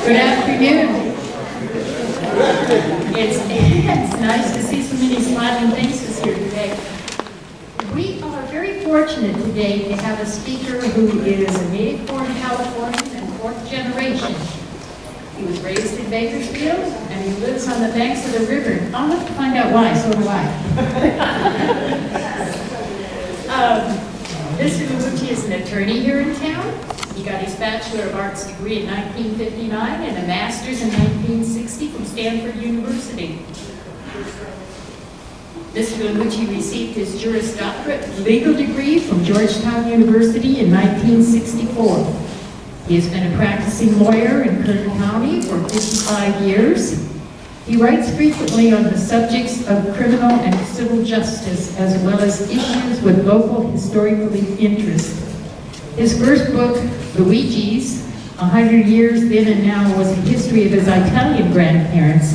Good afternoon. It's nice to see so many smiling faces here today. We are very fortunate today to have a speaker who is a native-born Californian and fourth generation. He was raised in Bakersfield, and he lives on the banks of the river. I'll have to find out why, so do I. Mr. Lemucchi is an attorney here in town. He got his Bachelor of Arts degree in 1959 and a Master's in 1960 from Stanford University. Mr. Lemucci received his Juris Doctorate legal degree from Georgetown University in 1964. He has been a practicing lawyer in Kern County for 55 years. He writes frequently on the subjects of criminal and civil justice, as well as issues with local historical interest. His first book, Luigi's, 100 Years Then and Now, was a history of his Italian grandparents,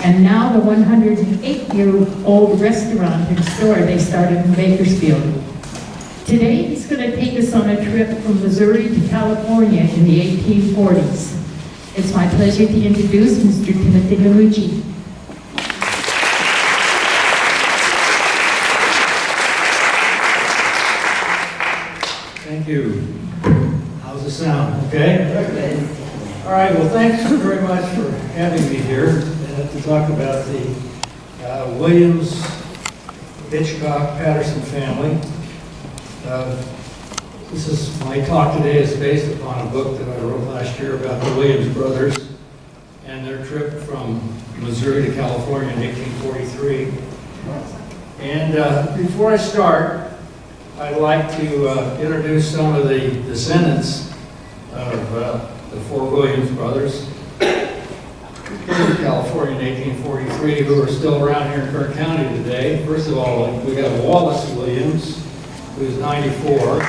and now the 108-year-old restaurant and store they started in Bakersfield. Today, he's going to take us on a trip from Missouri to California in the 1840s. It's my pleasure to introduce Mr. Timothy Lemucci. Thank you. How's the sound? Okay? All right, well, thanks very much for having me here to talk about the Williams, Hitchcock, Patterson family. My talk today is based upon a book that I wrote last year about the Williams brothers and their trip from Missouri to California in 1843. And before I start, I'd like to introduce some of the descendants of the four Williams brothers who came to California in 1843, who are still around here in Kern County today. First of all, we got Wallace Williams, who's 94.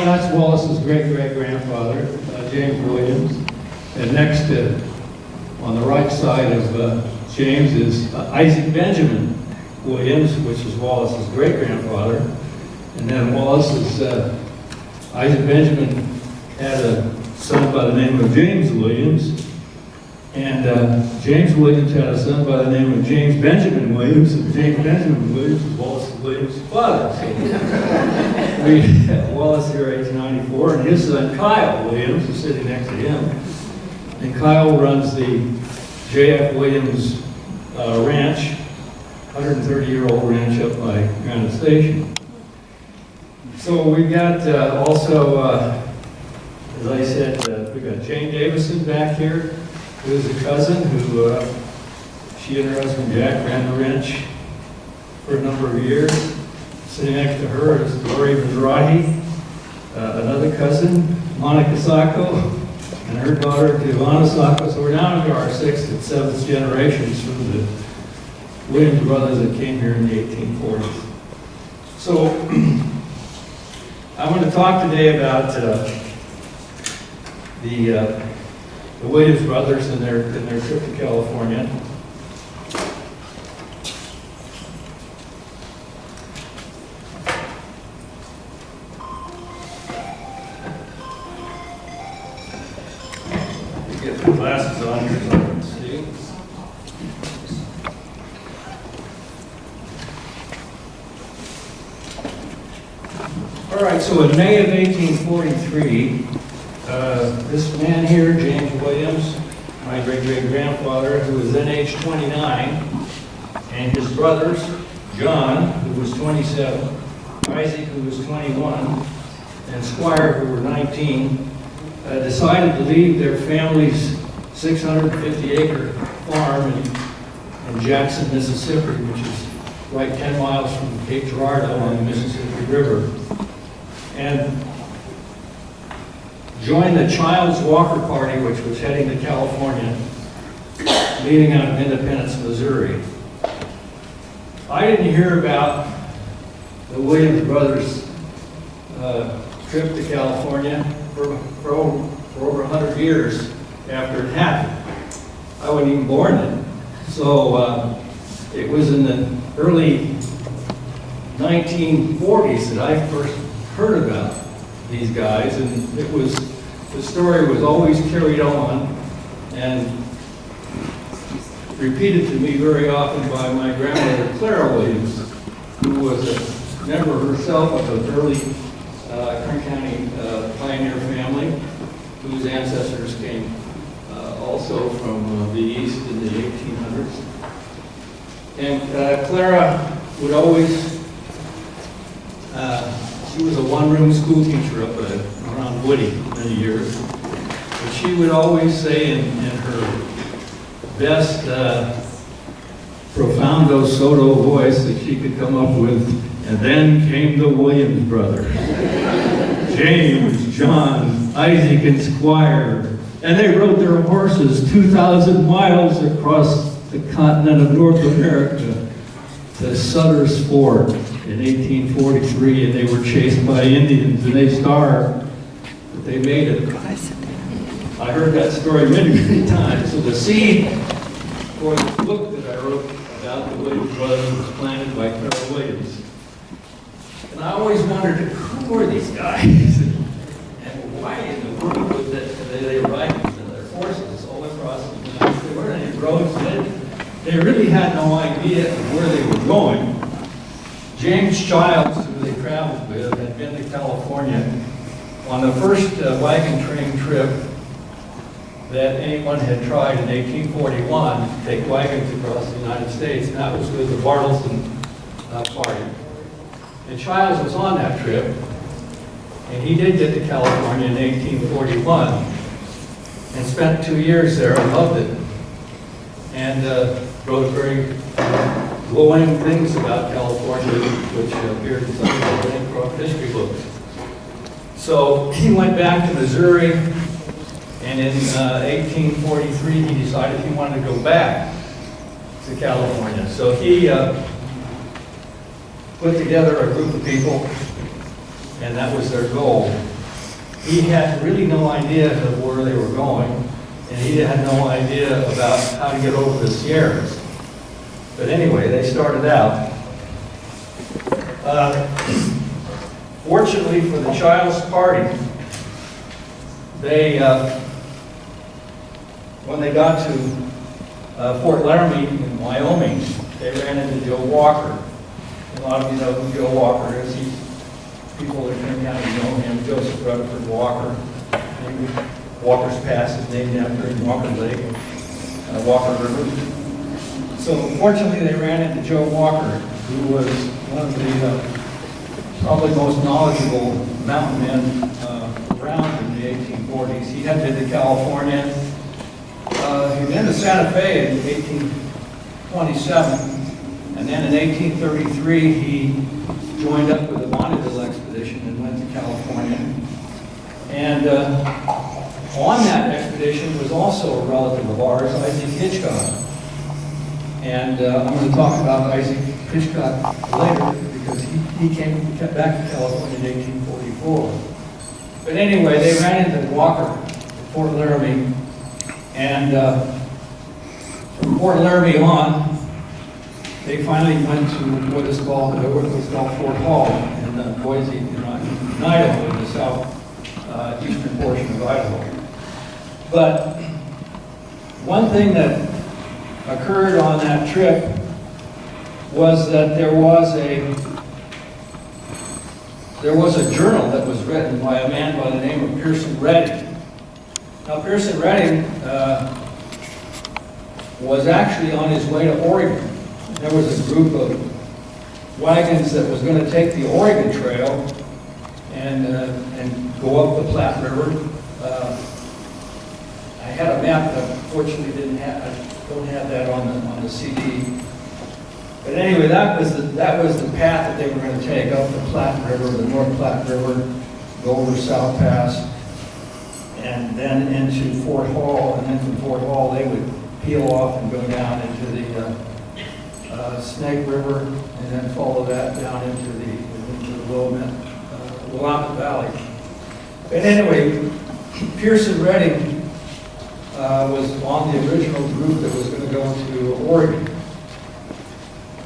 That's Wallace's great-great-grandfather, James Williams. And next, on the right side of James is Isaac Benjamin Williams, which is Wallace's great-grandfather. And then Isaac Benjamin had a son by the name of James Williams. And James Williams had a son by the name of James Benjamin Williams. And James Benjamin Williams was Wallace Williams' father. So we have Wallace here, age 94, and his son Kyle Williams is sitting next to him. And Kyle runs the J.F. Williams ranch, 130-year-old ranch up by Granite Station. So we've got also, as I said, we've got Jane Davison back here, who's a cousin who, she and her husband Jack ran the ranch for a number of years. Sitting next to her is Lori Mizrahi, another cousin, Monica Sacco, and her daughter, Giovanna Sacco. So we're down to our 6th and 7th generations from the Williams brothers that came here in the 1840s. So I want to talk today about the Williams brothers and their trip to California. Get the glasses on here so I can see. All right, so in May of 1843, this man here, James Williams, my great-great-grandfather, who was then age 29, and his brothers, John, who was 27, Isaac, who was 21, and Squire, who were 19, decided to leave their family's 650-acre farm in Jackson, Mississippi, which is right 10 miles from Cape Girardeau on the Mississippi River, and joined the Child's Walker Party, which was heading to California, leaving out of Independence, Missouri. I didn't hear about the Williams brothers' trip to California for over 100 years after it happened. I wasn't even born then. So it was in the early 1940s that I first heard about these guys, and the story was always carried on and repeated to me very often by my grandmother, Clara Williams, who was a member herself of an early Kern County pioneer family, whose ancestors came also from the East in the 1800s. And Clara would always, she was a one-room school teacher up around Woody many years, but she would always say in her best profundo sotto voice that she could come up with, and then came the Williams brothers. James, John, Isaac, and Squire. And they rode their horses 2,000 miles across the continent of North America to Sutter's Fort in 1843, and they were chased by Indians, and they starved, but they made it. I heard that story many, many times. So the seed for the book that I wrote about the Williams brothers was planted by Clara Williams. And I always wondered, who were these guys? And why in the world would they ride their horses all across the United States? There weren't any roads. They really had no idea of where they were going. James Childs, who they traveled with, had been to California on the first wagon train trip that anyone had tried in 1841 to take wagons across the United States, and that was with the Bartleton party. And Childs was on that trip, and he did get to California in 1841 and spent 2 years there and loved it, and wrote very glowing things about California, which appeared in some of the Bancroft history books. So he went back to Missouri, and in 1843 he decided he wanted to go back to California. So he put together a group of people, and that was their goal. He had really no idea of where they were going, and he had no idea about how to get over the Sierras. But anyway, they started out. Fortunately for the Childs party, they, when they got to Fort Laramie in Wyoming, they ran into Joe Walker. A lot of you know who Joe Walker is. People in Kern County know him, Joseph Rutherford Walker. Walker's Pass is named after him, Walker Lake, Walker River. So fortunately they ran into Joe Walker, who was one of the probably most knowledgeable mountain men around in the 1840s. He had been to California. He'd been to Santa Fe in 1827. And then in 1833, he joined up with the Bonneville expedition and went to California. And on that expedition was also a relative of ours, Isaac Hitchcock. And I'm going to talk about Isaac Hitchcock later because he came back to California in 1844. But anyway, they ran into Walker at Fort Laramie. And from Fort Laramie on, they finally went to what was called Fort Hall in Boise, in Idaho, in the southeastern portion of Idaho. But one thing that occurred on that trip was that there was a journal that was written by a man by the name of Pearson Redding. Now, Pearson Redding was actually on his way to Oregon. There was a group of wagons that was going to take the Oregon Trail and go up the Platte River. I had a map that unfortunately don't have that on the CD. But anyway, that was the path that they were going to take up the Platte River, the North Platte River, go over South Pass, and then into Fort Hall, and then from Fort Hall they would peel off and go down into the Snake River, and then follow that down into the Willamette Valley. But anyway, Pearson Redding was on the original group that was going to go to Oregon.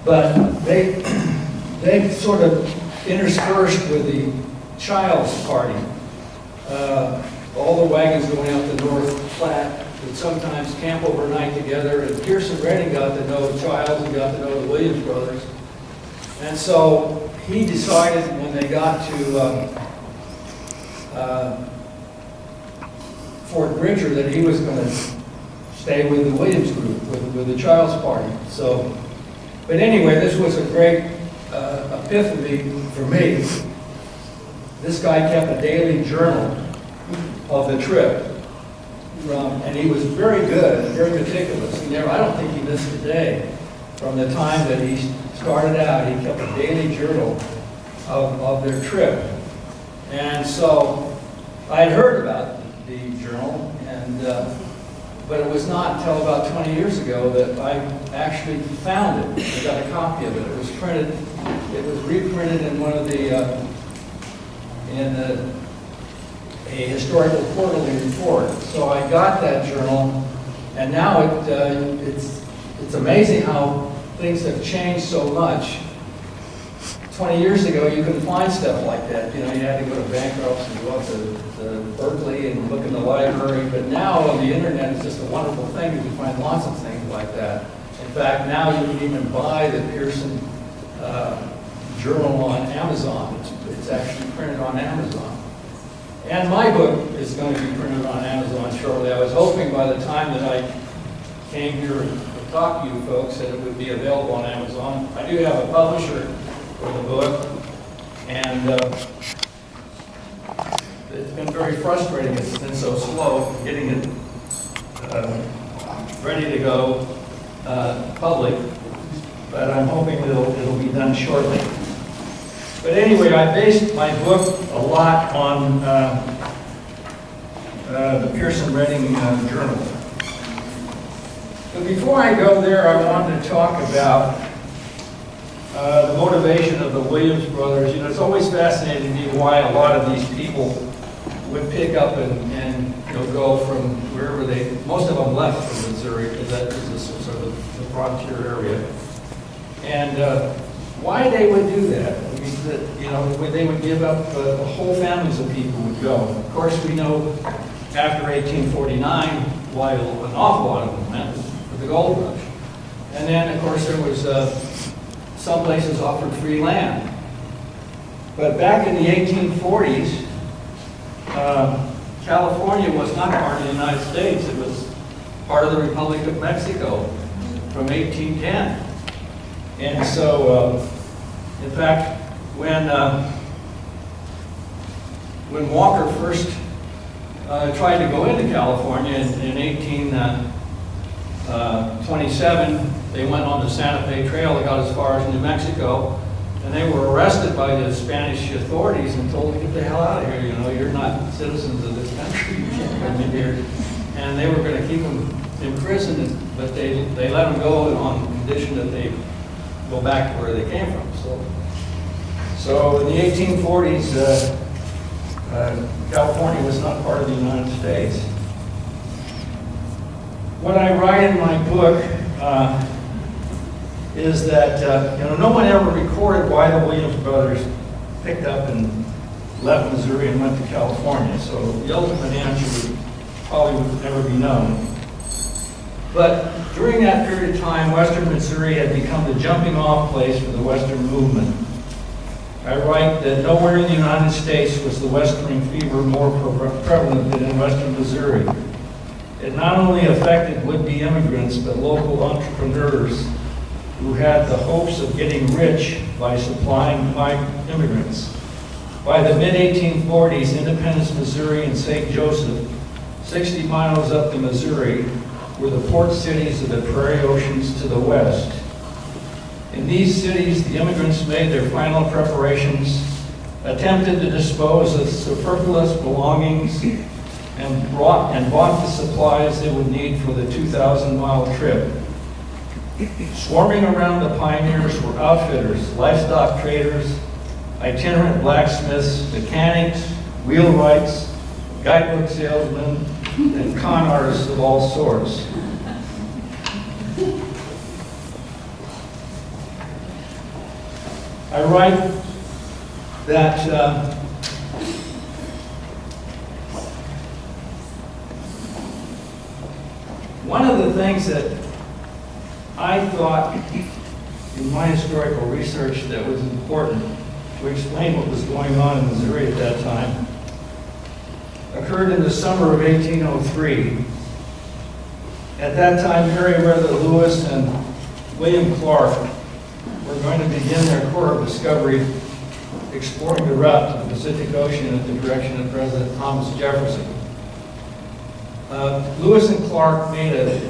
But they sort of interspersed with the Childs party all the wagons going up the North Platte would sometimes camp overnight together, and Pearson Redding got to know Childs and got to know the Williams brothers. And so he decided when they got to Fort Bridger that he was going to stay with the Williams group, with the Childs party. So, but anyway, this was a great epiphany for me. This guy kept a daily journal of the trip. And he was very good, very meticulous. I don't think he missed a day. From the time that he started out, he kept a daily journal of their trip. And so I had heard about the journal, but it was not until about 20 years ago that I actually found it. I got a copy of it. It was printed, it was reprinted in one of the, a historical quarterly report. So I got that journal, and now it's amazing how things have changed so much. 20 years ago, you couldn't find stuff like that. You had to go to Bancroft's and go up to Berkeley and look in the library. But now on the internet, it's just a wonderful thing. You can find lots of things like that. In fact, now you can even buy the Pearson journal on Amazon. It's actually printed on Amazon. And my book is going to be printed on Amazon shortly. I was hoping by the time that I came here to talk to you folks that it would be available on Amazon. I do have a publisher for the book, and it's been very frustrating. It's been so slow getting it ready to go public, but I'm hoping it'll be done shortly. But anyway, I based my book a lot on the Pearson Redding Journal. But before I go there, I wanted to talk about the motivation of the Williams brothers. It's always fascinating to me why a lot of these people would pick up and go from wherever most of them left from Missouri, because that is sort of the frontier area. And why they would do that. I mean, they would give up, the whole families of people would go. Of course, we know after 1849 why an awful lot of them went, for the gold rush. And then, of course, there was some places offered free land. But back in the 1840s, California was not part of the United States. It was part of the Republic of Mexico from 1810. And so, in fact, when Walker first tried to go into California in 1827, they went on the Santa Fe Trail. They got as far as New Mexico, and they were arrested by the Spanish authorities and told to get the hell out of here. You're not citizens of this country. You can't come in here. And they were going to keep them in prison, but they let them go on condition that they go back to where they came from. So in the 1840s, California was not part of the United States. What I write in my book is that no one ever recorded why the Williams brothers picked up and left Missouri and went to California. So the ultimate answer probably would never be known. But during that period of time, Western Missouri had become the jumping off place for the Western movement. I write that nowhere in the United States was the Western fever more prevalent than in Western Missouri. It not only affected would-be immigrants, but local entrepreneurs who had the hopes of getting rich by supplying white immigrants. By the mid-1840s, Independence, Missouri and St. Joseph, 60 miles up the Missouri, were the port cities of the prairie oceans to the west. In these cities, the immigrants made their final preparations, attempted to dispose of superfluous belongings, and bought the supplies they would need for the 2,000-mile trip. Swarming around the pioneers were outfitters, livestock traders, itinerant blacksmiths, mechanics, wheelwrights, guidebook salesmen, and con artists of all sorts. I write that things that I thought in my historical research that was important to explain what was going on in Missouri at that time occurred in the summer of 1803. At that time, Meriwether Lewis and William Clark were going to begin their tour of discovery, exploring the route to the Pacific Ocean in the direction of President Thomas Jefferson. Lewis and Clark made a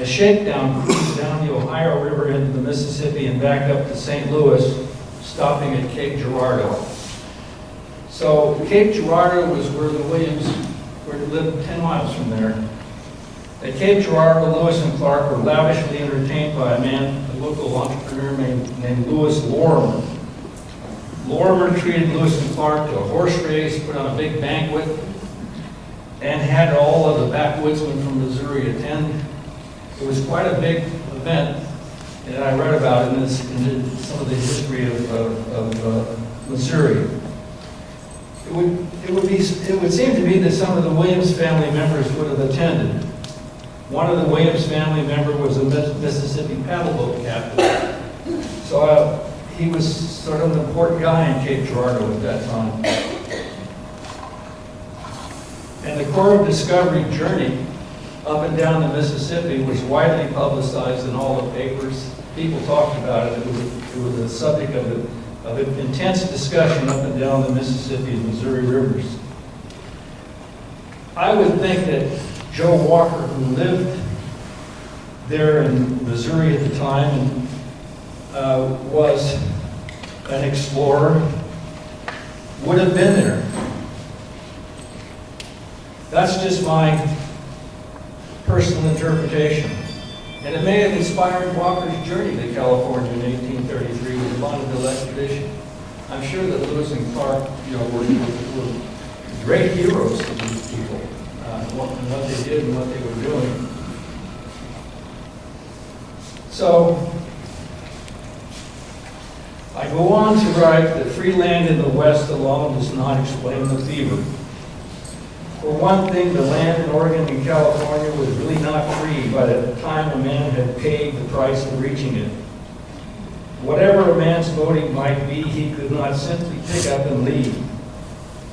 shakedown cruise down the Ohio River into the Mississippi and back up to St. Louis, stopping at Cape Girardeau. So Cape Girardeau was where the Williams lived 10 miles from there. At Cape Girardeau, Lewis and Clark were lavishly entertained by a local entrepreneur named Lewis Lorimer. Lorimer treated Lewis and Clark to a horse race, put on a big banquet, and had all of the backwoodsmen from Missouri attend. It was quite a big event, and I read about it in some of the history of Missouri. It would seem to me that some of the Williams family members would have attended. One of the Williams family members was a Mississippi paddleboat captain. So he was sort of an important guy in Cape Girardeau at that time. And the Corps of Discovery journey up and down the Mississippi was widely publicized in all the papers. People talked about it. It was a subject of intense discussion up and down the Mississippi and Missouri rivers. I would think that Joe Walker, who lived there in Missouri at the time and was an explorer, would have been there. That's just my personal interpretation. And it may have inspired Walker's journey to California in 1833 with the Bonneville expedition. I'm sure that Lewis and Clark, were great heroes to these people, what they did and what they were doing. So, I go on to write that free land in the West alone does not explain the fever. For one thing, the land in Oregon and California was really not free by the time a man had paid the price of reaching it. Whatever a man's motive might be, he could not simply pick up and leave.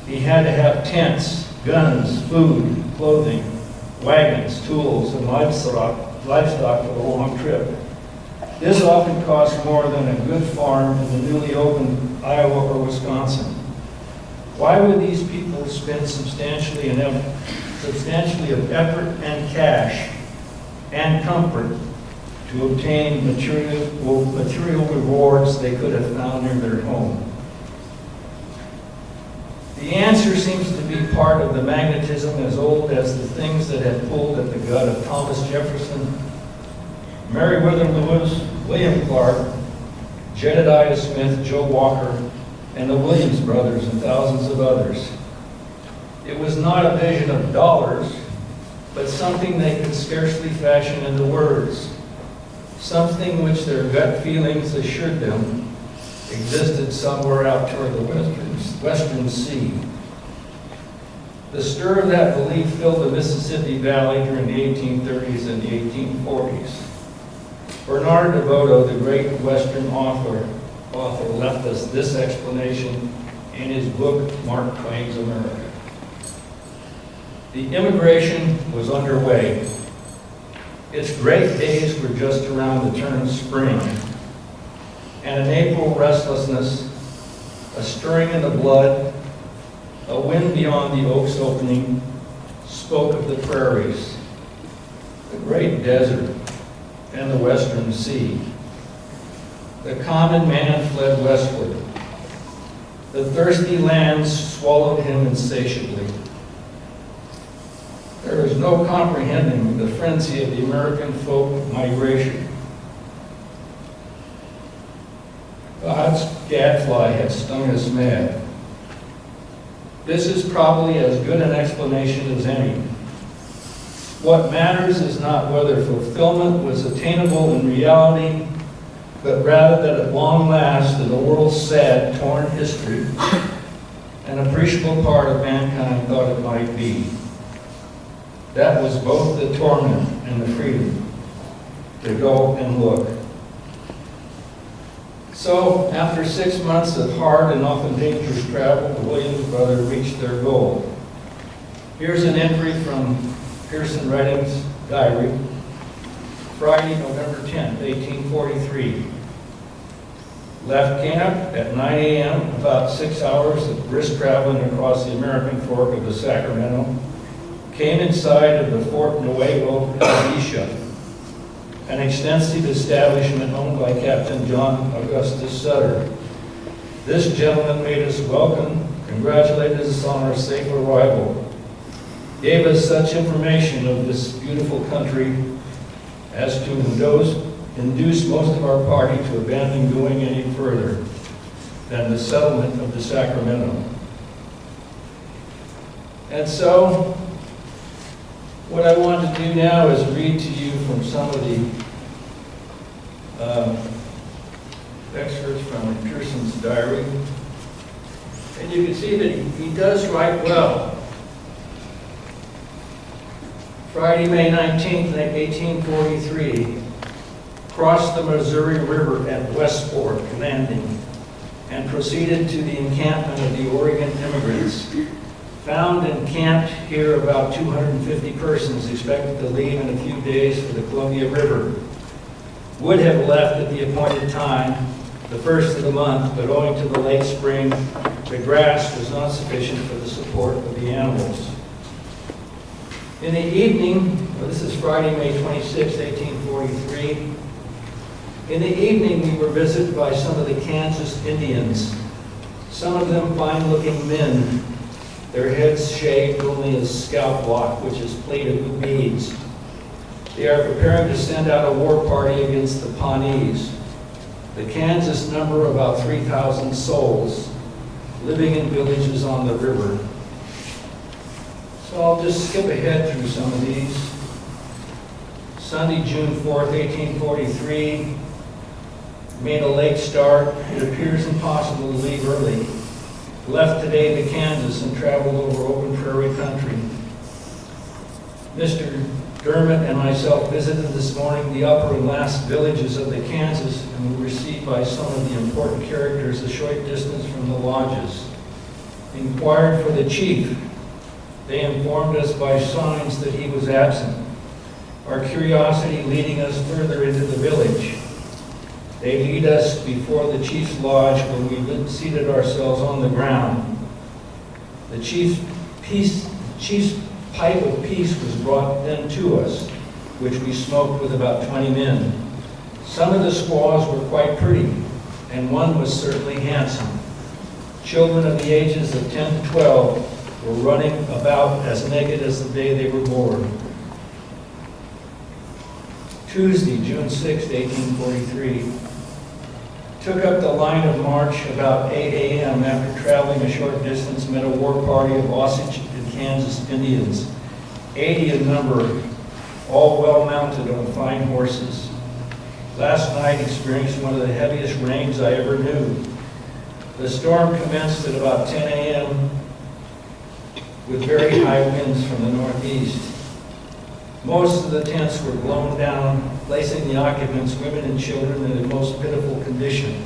He had to have tents, guns, food, clothing, wagons, tools, and livestock for the long trip. This often cost more than a good farm in the newly opened Iowa or Wisconsin. Why would these people spend substantially of effort and cash and comfort to obtain material rewards they could have found near their home? The answer seems to be part of the magnetism as old as the things that had pulled at the gut of Thomas Jefferson, Meriwether Lewis, William Clark, Jedediah Smith, Joe Walker, and the Williams brothers and thousands of others. It was not a vision of dollars, but something they could scarcely fashion into words, something which their gut feelings assured them existed somewhere out toward the western sea. The stir of that belief filled the Mississippi Valley during the 1830s and the 1840s. Bernard DeVoto, the great Western author, left us this explanation in his book, Mark Twain's America. The immigration was underway. Its great days were just around the turn of spring, and an April restlessness, a stirring in the blood, a wind beyond the oak's opening, spoke of the prairies, the great desert, and the western sea. The common man fled westward. The thirsty lands swallowed him insatiably. There is no comprehending the frenzy of the American folk migration. God's gadfly had stung us mad. This is probably as good an explanation as any. What matters is not whether fulfillment was attainable in reality, but rather that at long last, in the world's sad, torn history, an appreciable part of mankind thought it might be. That was both the torment and the freedom to go and look. So, after 6 months of hard and often dangerous travel, the Williams brothers reached their goal. Here's an entry from Pearson Redding's diary, Friday, November 10th, 1843. Left camp at 9 a.m., about 6 hours of brisk traveling across the American Fork of the Sacramento. Came inside of the Fort Nuevo Alicia, an extensive establishment owned by Captain John Augustus Sutter. This gentleman made us welcome, congratulated us on our safe arrival, gave us such information of this beautiful country as to induce most of our party to abandon going any further than the settlement of the Sacramento. And so, what I want to do now is read to you from some of the excerpts from Pearson's diary. And you can see that he does write well. Friday, May 19th, 1843, crossed the Missouri River at Westport Landing and proceeded to the encampment of the Oregon immigrants. Found encamped here about 250 persons, expected to leave in a few days for the Columbia River. Would have left at the appointed time, the first of the month, but owing to the late spring, the grass was not sufficient for the support of the animals. In the evening, well, this is Friday, May 26, 1843, in the evening we were visited by some of the Kansas Indians, some of them fine-looking men, their heads shaved only a scalp lock, which is plated with beads. They are preparing to send out a war party against the Pawnees. The Kansas number about 3,000 souls, living in villages on the river. So I'll just skip ahead through some of these. Sunday, June 4th, 1843, made a late start. It appears impossible to leave early. Left today to Kansas and traveled over open prairie country. Mr. Dermott and myself visited this morning the upper and last villages of the Kansas and were received by some of the important characters a short distance from the lodges. Inquired for the chief. They informed us by signs that he was absent. Our curiosity leading us further into the village. They lead us before the chief's lodge where we seated ourselves on the ground. The chief's pipe of peace was brought then to us, which we smoked with about 20 men. Some of the squaws were quite pretty, and one was certainly handsome. Children of the ages of 10 to 12 were running about as naked as the day they were born. Tuesday, June 6, 1843. Took up the line of march about 8 a.m. after traveling a short distance, met a war party of Osage and Kansas Indians, 80 in number, all well mounted on fine horses. Last night experienced one of the heaviest rains I ever knew. The storm commenced at about 10 a.m. with very high winds from the northeast. Most of the tents were blown down, placing the occupants, women and children, in the most pitiful condition.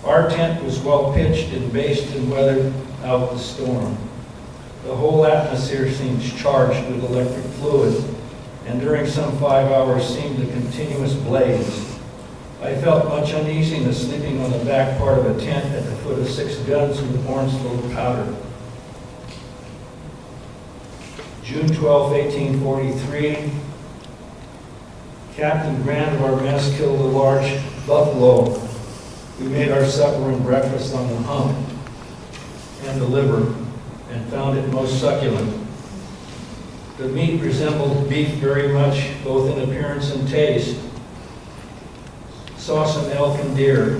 Our tent was well pitched and based and weathered out the storm. The whole atmosphere seems charged with electric fluid, and during some 5 hours seemed a continuous blaze. I felt much uneasiness sleeping on the back part of a tent at the foot of 6 guns with horns full of powder. June 12, 1843, Captain Grant of our mess killed a large buffalo. We made our supper and breakfast on the hump and the liver and found it most succulent. The meat resembled beef very much, both in appearance and taste. Saw some elk and deer.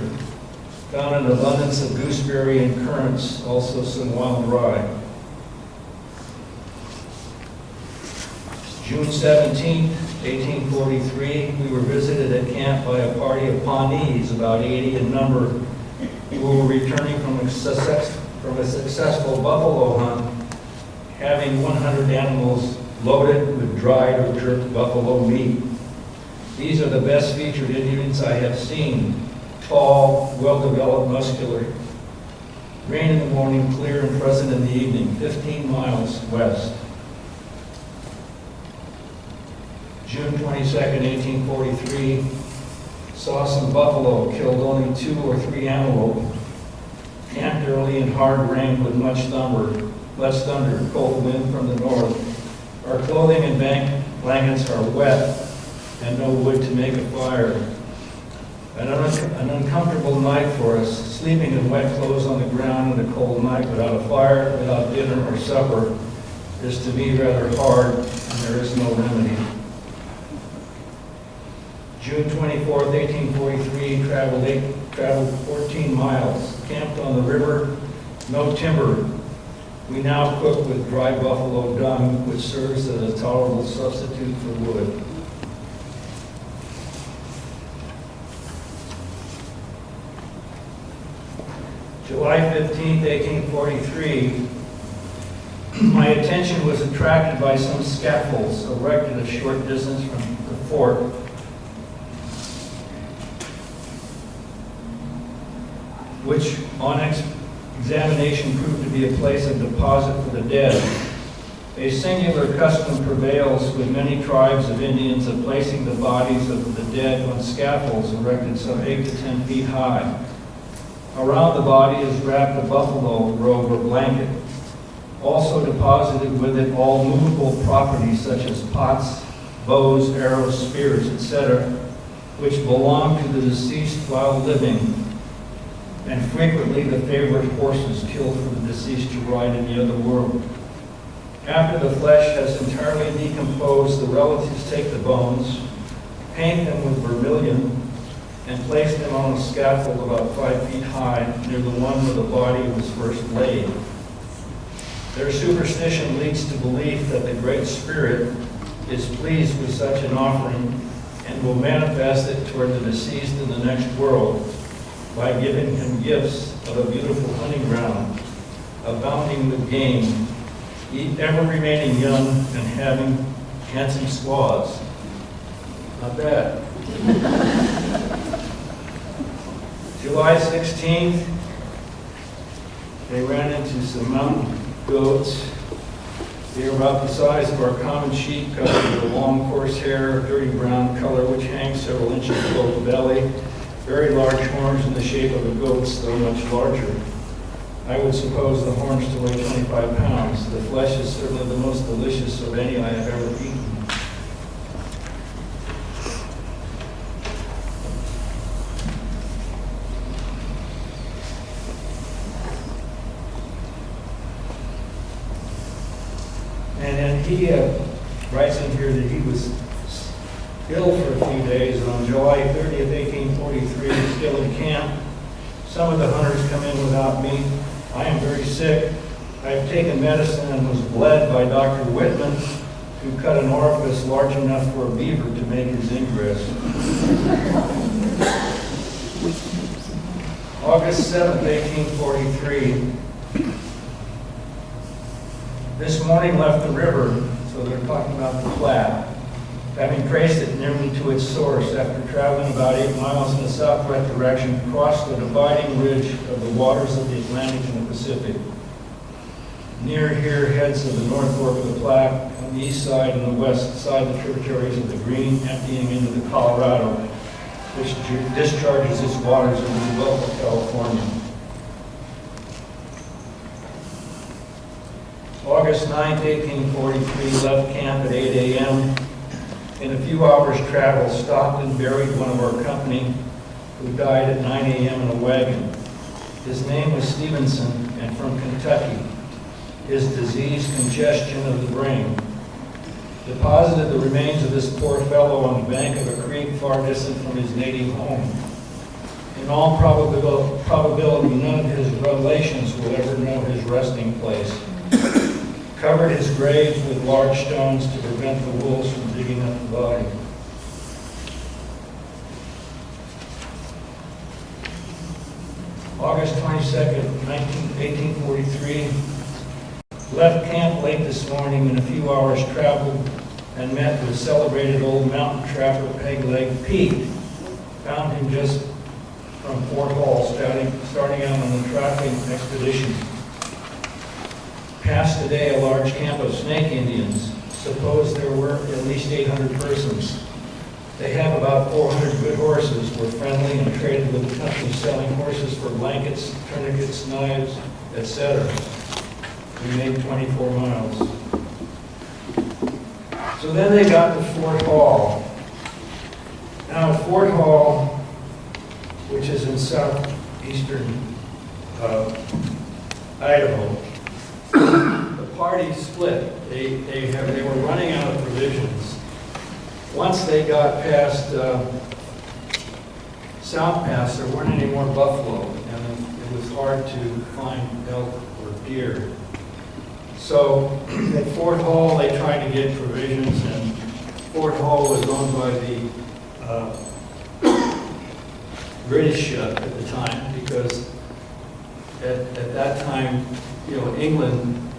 Found an abundance of gooseberry and currants, also some wild rye. June 17, 1843, we were visited at camp by a party of Pawnees, about 80 in number, who were returning from a successful buffalo hunt, having 100 animals loaded with dried or jerked buffalo meat. These are the best featured Indians I have seen. Tall, well-developed, muscular. Rain in the morning, clear and present in the evening, 15 miles west. June 22nd, 1843, saw some buffalo, killed only 2 or 3 antelope. Camped early in hard rain with much thunder, cold wind from the north. Our clothing and blankets are wet and no wood to make a fire. An uncomfortable night for us, sleeping in wet clothes on the ground in a cold night without a fire, without dinner or supper, is to me rather hard, and there is no remedy. June 24th, 1843, traveled 14 miles, camped on the river, no timber. We now cook with dry buffalo dung, which serves as a tolerable substitute for wood. July 15th, 1843, my attention was attracted by some scaffolds erected a short distance from the fort. Which on examination proved to be a place of deposit for the dead. A singular custom prevails with many tribes of Indians of placing the bodies of the dead on scaffolds erected some 8 to 10 feet high. Around the body is wrapped a buffalo robe or blanket. Also deposited with it all movable property such as pots, bows, arrows, spears, etc., which belonged to the deceased while living, and frequently the favorite horses killed for the deceased to ride in the other world. After the flesh has entirely decomposed, the relatives take the bones, paint them with vermilion, and place them on a scaffold about 5 feet high near the one where the body was first laid. Their superstition leads to belief that the Great Spirit is pleased with such an offering and will manifest it toward the deceased in the next world by giving him gifts of a beautiful hunting ground, abounding with game, ever remaining young and having handsome squaws. Not bad. July 16th, they ran into some mountain goats. They are about the size of our common sheep, covered with a long coarse hair, dirty brown color, which hangs several inches below the belly. Very large horns in the shape of a goat's, though much larger. I would suppose the horns to weigh 25 pounds. The flesh is certainly the most delicious of any I have ever eaten. And then he writes in here that he was ill for a few days, and on July 30th, 1843, he's still in camp. Some of the hunters come in without me. I am very sick. I have taken medicine and was bled by Dr. Whitman, who cut an orifice large enough for a beaver to make his ingress. August 7th, 1843. This morning left the river, so they're talking about the Platte, having traced it nearly to its source after traveling about 8 miles in the southwest direction, crossed the dividing ridge of the waters of the Atlantic and the Pacific. Near here, heads of the North Fork of the Platte, on the east side and the west side, the tributaries of the Green, emptying into the Colorado, which discharges its waters into the Gulf of California. August 9th, 1843, left camp at 8 a.m. In a few hours' travel, stopped and buried one of our company who died at 9 a.m. in a wagon. His name was Stevenson and from Kentucky. His disease, congestion of the brain. Deposited the remains of this poor fellow on the bank of a creek far distant from his native home. In all probability, none of his relations will ever know his resting place. Covered his grave with large stones to prevent the wolves from digging up the body. August 22nd, 1843, Left camp late this morning in a few hours traveled and met with celebrated old mountain trapper Peg Leg Pete. Found him just from Fort Hall, starting out on the trapping expedition. Passed today a large camp of Snake Indians. Suppose there were at least 800 persons. They have about 400 good horses, were friendly and traded with the country, selling horses for blankets, tourniquets, knives, etc. We made 24 miles. So then they got to Fort Hall. Now at Fort Hall, which is in southeastern Idaho, the party split. They were running out of provisions. Once they got past South Pass, there weren't any more buffalo, and it was hard to find elk or deer. So at Fort Hall, they tried to get provisions, and Fort Hall was owned by the British at the time, because at that time, you know, England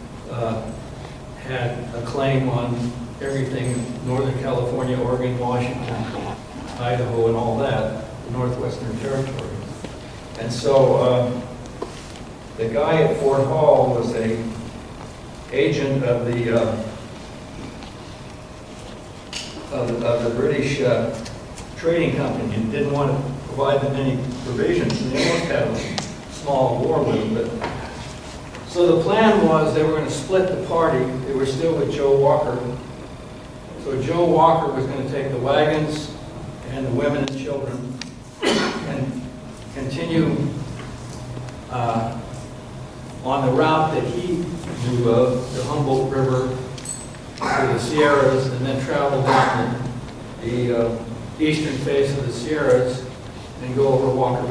had a claim on everything, Northern California, Oregon, Washington, Idaho, and all that, the Northwestern Territory. And so the guy at Fort Hall was a agent of the British trading company, and didn't want to provide them any provisions, and they almost had a small war with them. But so the plan was they were going to split the party. They were still with Joe Walker. So Joe Walker was going to take the wagons and the women and children and continue on the route that he knew of, the Humboldt River to the Sierras, and then travel down the eastern face of the Sierras and go over Walker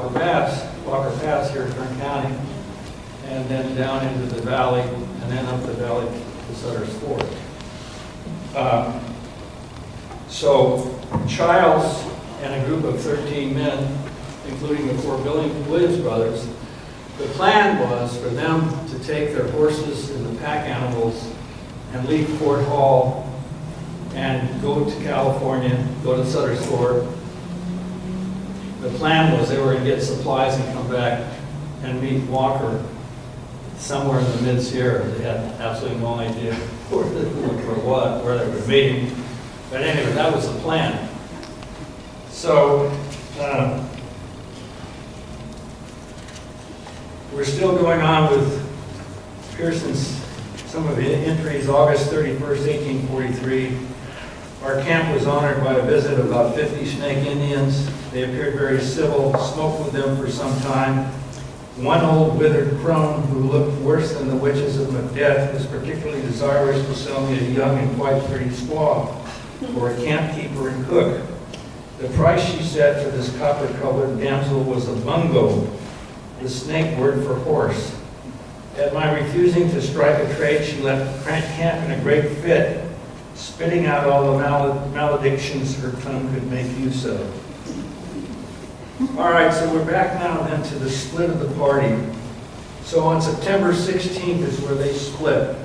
Pass here in Kern County, and then down into the valley, and then up the valley to Sutter's Fort. So Childs and a group of 13 men, including the 4 Williams brothers, the plan was for them to take their horses and the pack animals and leave Fort Hall and go to California, go to Sutter's Fort. The plan was they were going to get supplies and come back and meet Walker somewhere in the mid-Sierra. They had absolutely no idea where they were meeting. But anyway, that was the plan. So we're still going on with Pearson's, some of the entries. August 31st, 1843. Our camp was honored by a visit of about 50 Snake Indians. They appeared very civil, smoked with them for some time. One old withered crone who looked worse than the witches of Macbeth was particularly desirous to sell me a young and quite pretty squaw for a camp keeper and cook. The price she set for this copper-colored damsel was a bungo, the Snake word for horse. At my refusing to strike a trade, she left camp in a great fit, spitting out all the maledictions her tongue could make use of. All right, so we're back now then to the split of the party. So on September 16th is where they split.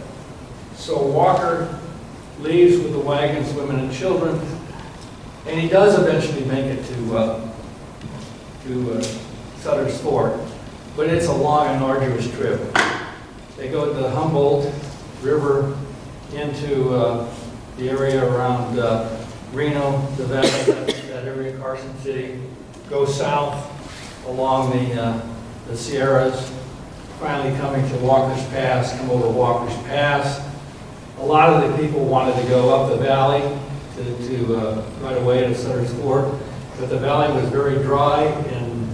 So Walker leaves with the wagons, women, and children, and he does eventually make it to Sutter's Fort, but it's a long and arduous trip. They go to the Humboldt River into the area around Reno, Nevada, that area, Carson City, go south along the Sierras, finally coming to Walker's Pass, come over Walker's Pass. A lot of the people wanted to go up the valley to right away to Sutter's Fort, but the valley was very dry, and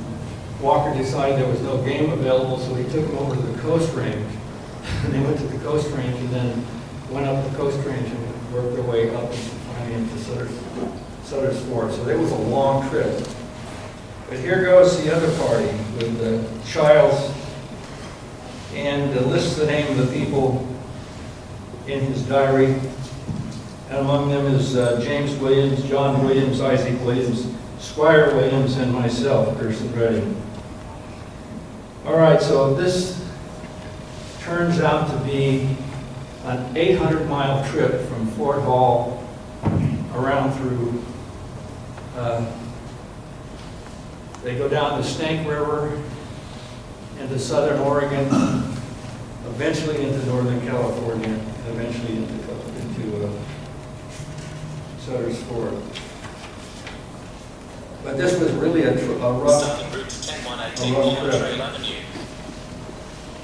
Walker decided there was no game available, so he took them over to the Coast Range. And they went to the Coast Range and then went up the Coast Range and worked their way up and finally into Sutter's Fort. So it was a long trip. But here goes the other party with Childs, and lists the name of the people in his diary. And among them is James Williams, John Williams, Isaac Williams, Squire Williams, and myself, Pearson Redding. All right, so this turns out to be an 800-mile trip from Fort Hall around through, they go down the Snake River into southern Oregon, eventually into northern California, and eventually into Sutter's Fort. But this was really a rough trip.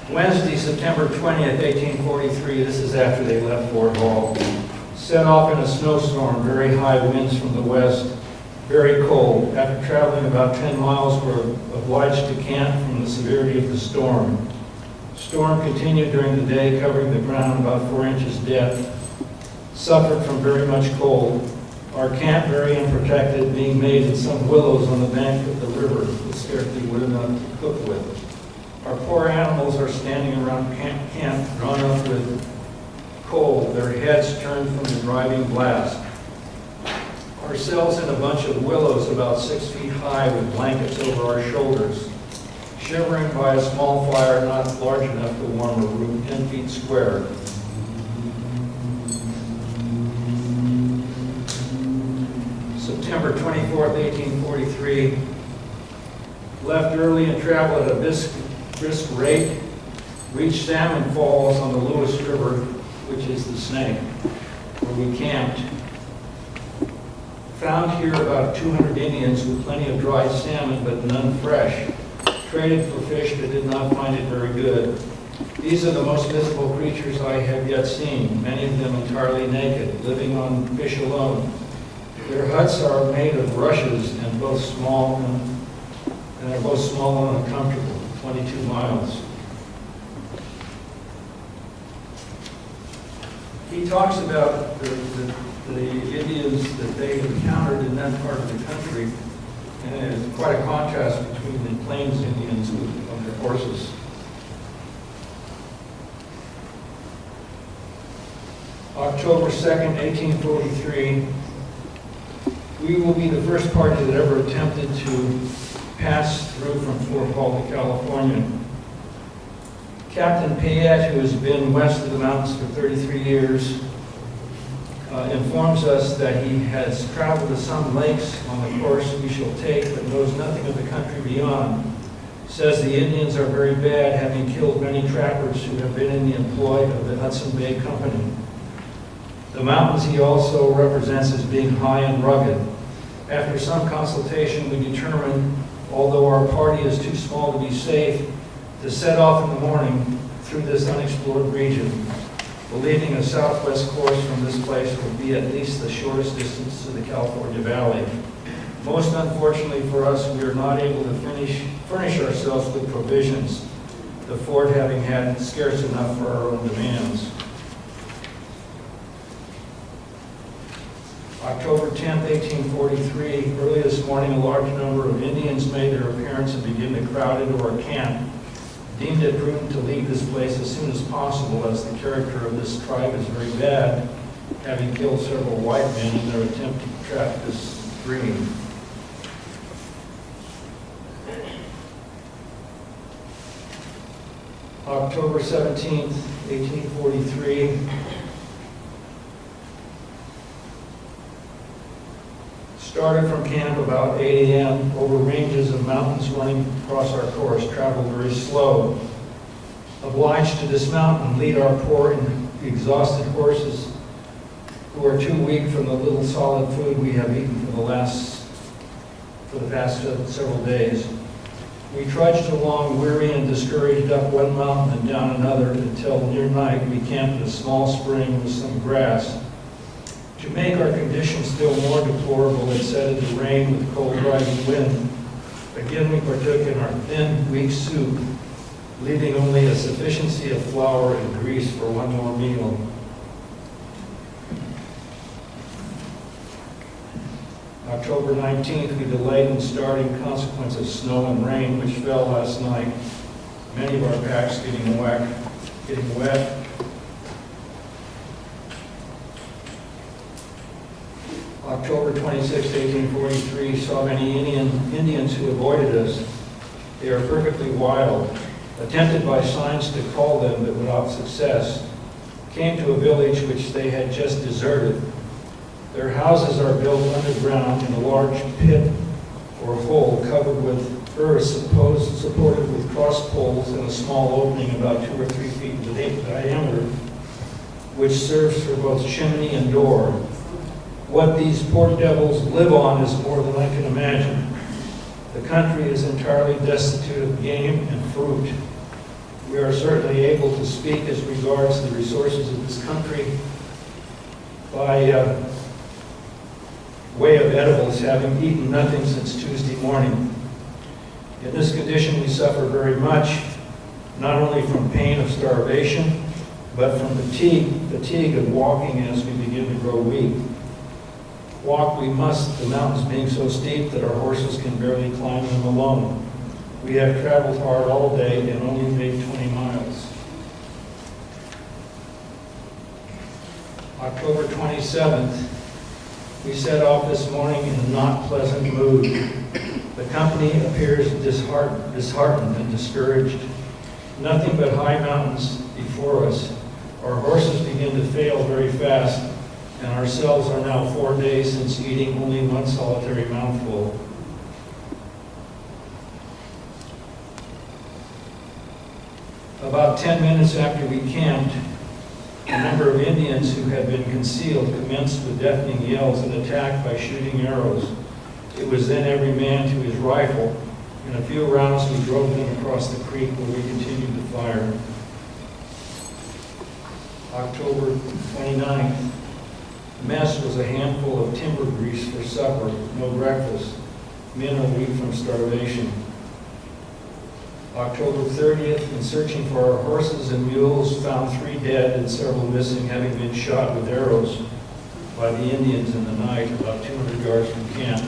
Wednesday, September 20th, 1843, this is after they left Fort Hall, set off in a snowstorm, very high winds from the west, very cold. After traveling about 10 miles, were obliged to camp from the severity of the storm. Storm continued during the day, covering the ground about 4 inches depth. Suffered from very much cold. Our camp very unprotected, being made in some willows on the bank of the river, with scarcely wood enough to cook with. Our poor animals are standing around camp, drawn up with cold, their heads turned from the driving blast. Ourselves in a bunch of willows about 6 feet high with blankets over our shoulders, shivering by a small fire not large enough to warm a room 10 feet square. September 24th, 1843, left early and traveled at a brisk rate, reached Salmon Falls on the Lewis River, which is the Snake, where we camped. Found here about 200 Indians with plenty of dried salmon, but none fresh. Traded for fish, but did not find it very good. These are the most miserable creatures I have yet seen, many of them entirely naked, living on fish alone. Their huts are made of rushes and are both small and uncomfortable, 22 miles. He talks about the Indians that they encountered in that part of the country, and it's quite a contrast between the Plains Indians on their horses. October 2nd, 1843, we will be the first party that ever attempted to pass through from Fort Hall to California. Captain Payette, who has been west of the mountains for 33 years, informs us that he has traveled to some lakes on the course we shall take, but knows nothing of the country beyond. Says the Indians are very bad, having killed many trappers who have been in the employ of the Hudson Bay Company. The mountains he also represents as being high and rugged. After some consultation, we determined, although our party is too small to be safe, to set off in the morning through this unexplored region, believing a southwest course from this place would be at least the shortest distance to the California Valley. Most unfortunately for us, we are not able to furnish ourselves with provisions, the fort having had scarce enough for our own demands. October 10th, 1843, early this morning, a large number of Indians made their appearance and began to crowd into our camp. Deemed it prudent to leave this place as soon as possible, as the character of this tribe is very bad, having killed several white men in their attempt to trap this stream. October 17th, 1843, started from camp about 8 a.m. over ranges of mountains running across our course, traveled very slow. Obliged to dismount and lead our poor and exhausted horses, who are too weak from the little solid food we have eaten for the past several days. We trudged along weary and discouraged up one mountain and down another until near night we camped at a small spring with some grass. To make our condition still more deplorable, it set in to rain with cold driving wind. Again we partook in our thin, weak soup, leaving only a sufficiency of flour and grease for one more meal. October 19th, we delayed in starting in consequence of snow and rain, which fell last night. Many of our packs getting wet. October 26, 1843, saw many Indians who avoided us. They are perfectly wild. attempted by signs to call them, but without success, came to a village which they had just deserted. Their houses are built underground in a large pit or hole covered with earth supported with cross poles and a small opening about 2 or 3 feet in diameter, which serves for both chimney and door. What these poor devils live on is more than I can imagine. The country is entirely destitute of game and fruit. We are certainly able to speak as regards the resources of this country by way of edibles, having eaten nothing since Tuesday morning. In this condition, we suffer very much, not only from pain of starvation, but from fatigue of walking as we begin to grow weak. Walk we must, the mountains being so steep that our horses can barely climb them alone. We have traveled hard all day and only made 20 miles. October 27th, we set off this morning in a not pleasant mood. The company appears disheartened and discouraged. Nothing but high mountains before us. Our horses begin to fail very fast, and ourselves are now 4 days since eating only one solitary mouthful. About 10 minutes after we camped, a number of Indians who had been concealed commenced with deafening yells and attacked by shooting arrows. It was then every man to his rifle. In a few rounds, we drove them across the creek where we continued to fire. October 29th. Mess was a handful of timber grease for supper, no breakfast. Men are weak from starvation. October 30th, in searching for our horses and mules, found 3 dead and several missing, having been shot with arrows by the Indians in the night, about 200 yards from camp.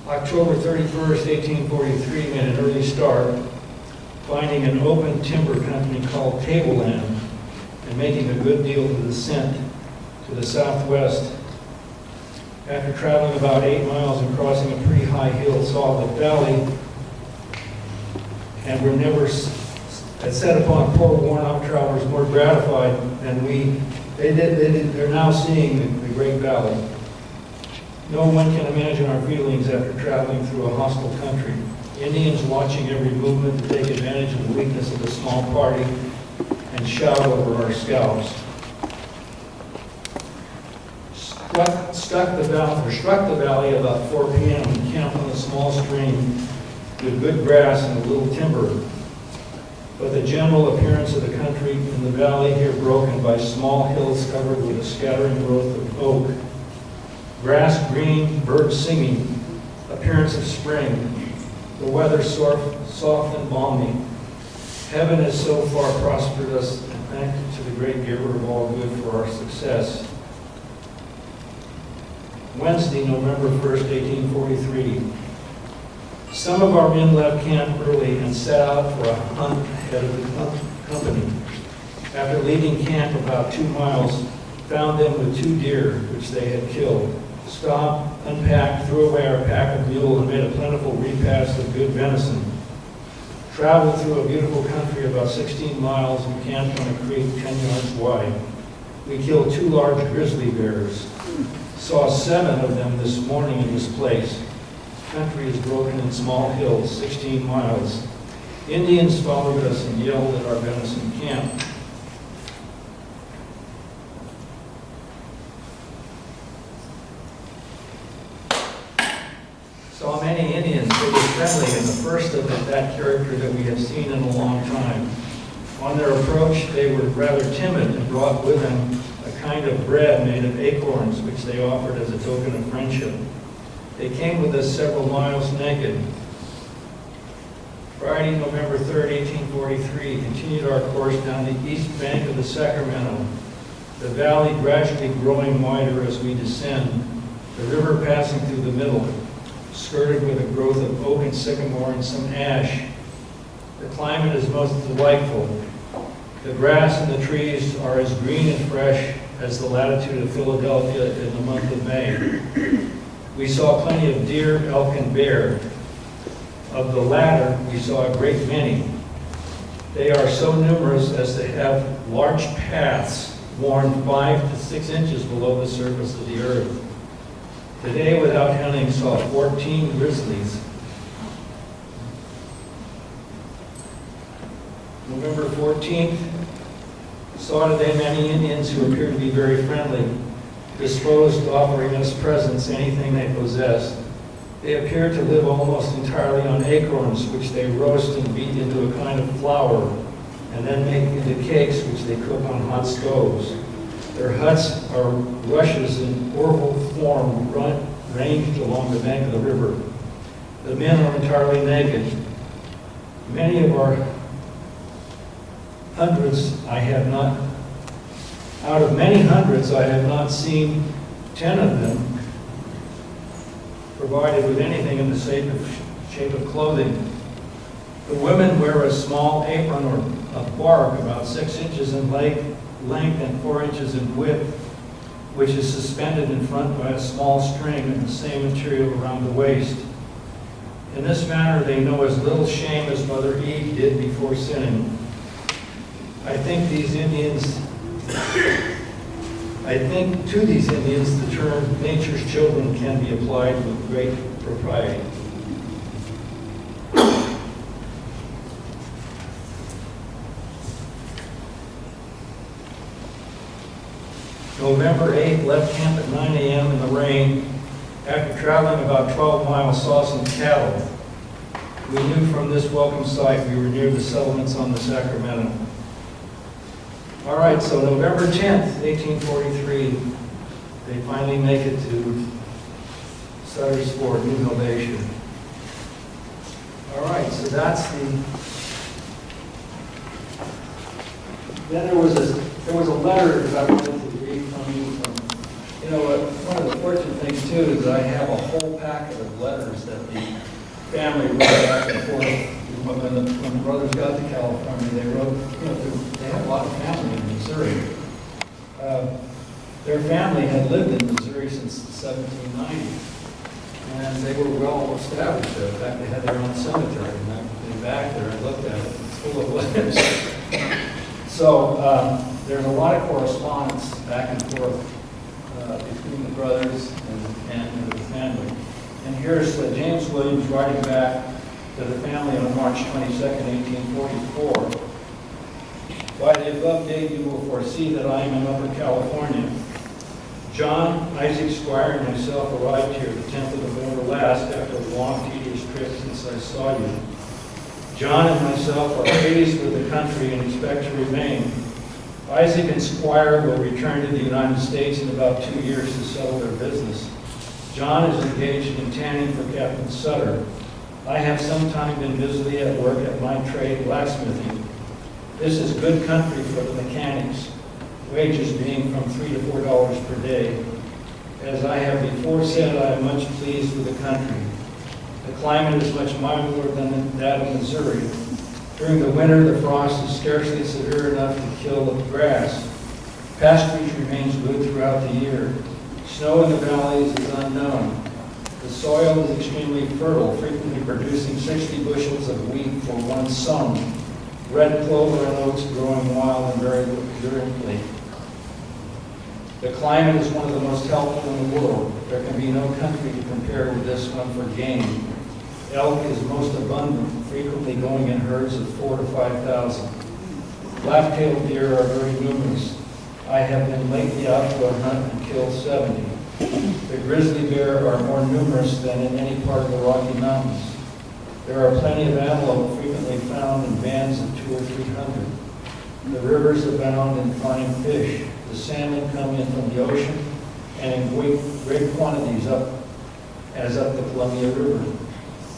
October 31st, 1843, made an early start, finding an open timber company called Tableland and making a good deal of the descent to the southwest. After traveling about 8 miles and crossing a pretty high hill, saw the valley, and were never had set upon poor worn-out travelers more gratified than we. They're now seeing the great valley. No one can imagine our feelings after traveling through a hostile country. Indians watching every movement to take advantage of the weakness of a small party and shout over our scalps. Struck the valley about 4 p.m. and camped on a small stream with good grass and a little timber. But the general appearance of the country in the valley here broken by small hills covered with a scattering growth of oak. Grass green, birds singing, appearance of spring. The weather soft and balmy. Heaven has so far prospered us, and thanks to the great giver of all good for our success. Wednesday, November 1st, 1843. Some of our men left camp early and set out for a hunt ahead of the company. After leaving camp about 2 miles, found them with 2 deer, which they had killed. Stopped, unpacked, threw away our pack of mule, and made a plentiful repast of good venison. Traveled through a beautiful country about 16 miles and camped on a creek 10 yards wide. We killed 2 large grizzly bears. Saw 7 of them this morning in this place. Country is broken in small hills, 16 miles. Indians followed us and yelled at our venison camp. Saw many Indians. They were friendly and the first of that character that we have seen in a long time. On their approach, they were rather timid and brought with them a kind of bread made of acorns, which they offered as a token of friendship. They came with us several miles naked. Friday, November 3rd, 1843, continued our course down the east bank of the Sacramento, the valley gradually growing wider as we descend, the river passing through the middle, skirted with a growth of oak and sycamore and some ash. The climate is most delightful. The grass and the trees are as green and fresh as the latitude of Philadelphia in the month of May. We saw plenty of deer, elk, and bear. Of the latter, we saw a great many. They are so numerous as to have large paths worn 5 to 6 inches below the surface of the earth. Today, without hunting, saw 14 grizzlies. November 14th, saw today many Indians who appear to be very friendly, disposed to offering us presents, anything they possessed. They appear to live almost entirely on acorns, which they roast and beat into a kind of flour, and then make into cakes, which they cook on hot stoves. Their huts are rushes in oval form ranged along the bank of the river. The men are entirely naked. Many of our hundreds, out of many hundreds, I have not seen 10 of them provided with anything in the shape of clothing. The women wear a small apron or of bark about 6 inches in length and 4 inches in width, which is suspended in front by a small string of the same material around the waist. In this manner, they know as little shame as Mother Eve did before sinning. I think to these Indians, the term nature's children can be applied with great propriety. November 8th, left camp at 9 a.m. in the rain. After traveling about 12 miles, saw some cattle. We knew from this welcome sight we were near the settlements on the Sacramento. All right, so November 10th, 1843, they finally make it to Sutter's Fort, New Novation. All right, so that's the... Then there was a letter that I wanted to read from you. One of the fortunate things too is I have a whole packet of letters that the family wrote back and forth. When the brothers got to California, they wrote, they had a lot of family in Missouri. Their family had lived in Missouri since 1790, and they were well established there. In fact, they had their own cemetery, and I've been back there and looked at it. It's full of letters. So there's a lot of correspondence back and forth between the brothers and the family. And here's James Williams writing back to the family on March 22nd, 1844. By the above date, you will foresee that I am in Upper California. John, Isaac Squire, and myself arrived here the 10th of November last after a long, tedious trip since I saw you. John and myself are pleased with the country and expect to remain. Isaac and Squire will return to the United States in about 2 years to settle their business. John is engaged in tanning for Captain Sutter. I have sometime been busily at work at my trade, blacksmithing. This is good country for the mechanics, wages being from $3 to $4 per day. As I have before said, I am much pleased with the country. The climate is much milder than that of Missouri. During the winter, the frost is scarcely severe enough to kill the grass. Pasturage remains good throughout the year. Snow in the valleys is unknown. The soil is extremely fertile, frequently producing 60 bushels of wheat for one sown. Red clover and oats growing wild and very luxuriantly. The climate is one of the most healthful in the world. There can be no country to compare with this one for game. Elk is most abundant, frequently going in herds of 4,000 to 5,000. Black-tailed deer are very numerous. I have been lately out to a hunt and killed 70. The grizzly bear are more numerous than in any part of the Rocky Mountains. There are plenty of antelope frequently found in bands of 200 or 300. The rivers abound in fine fish. The salmon come in from the ocean and in great quantities up the Columbia River,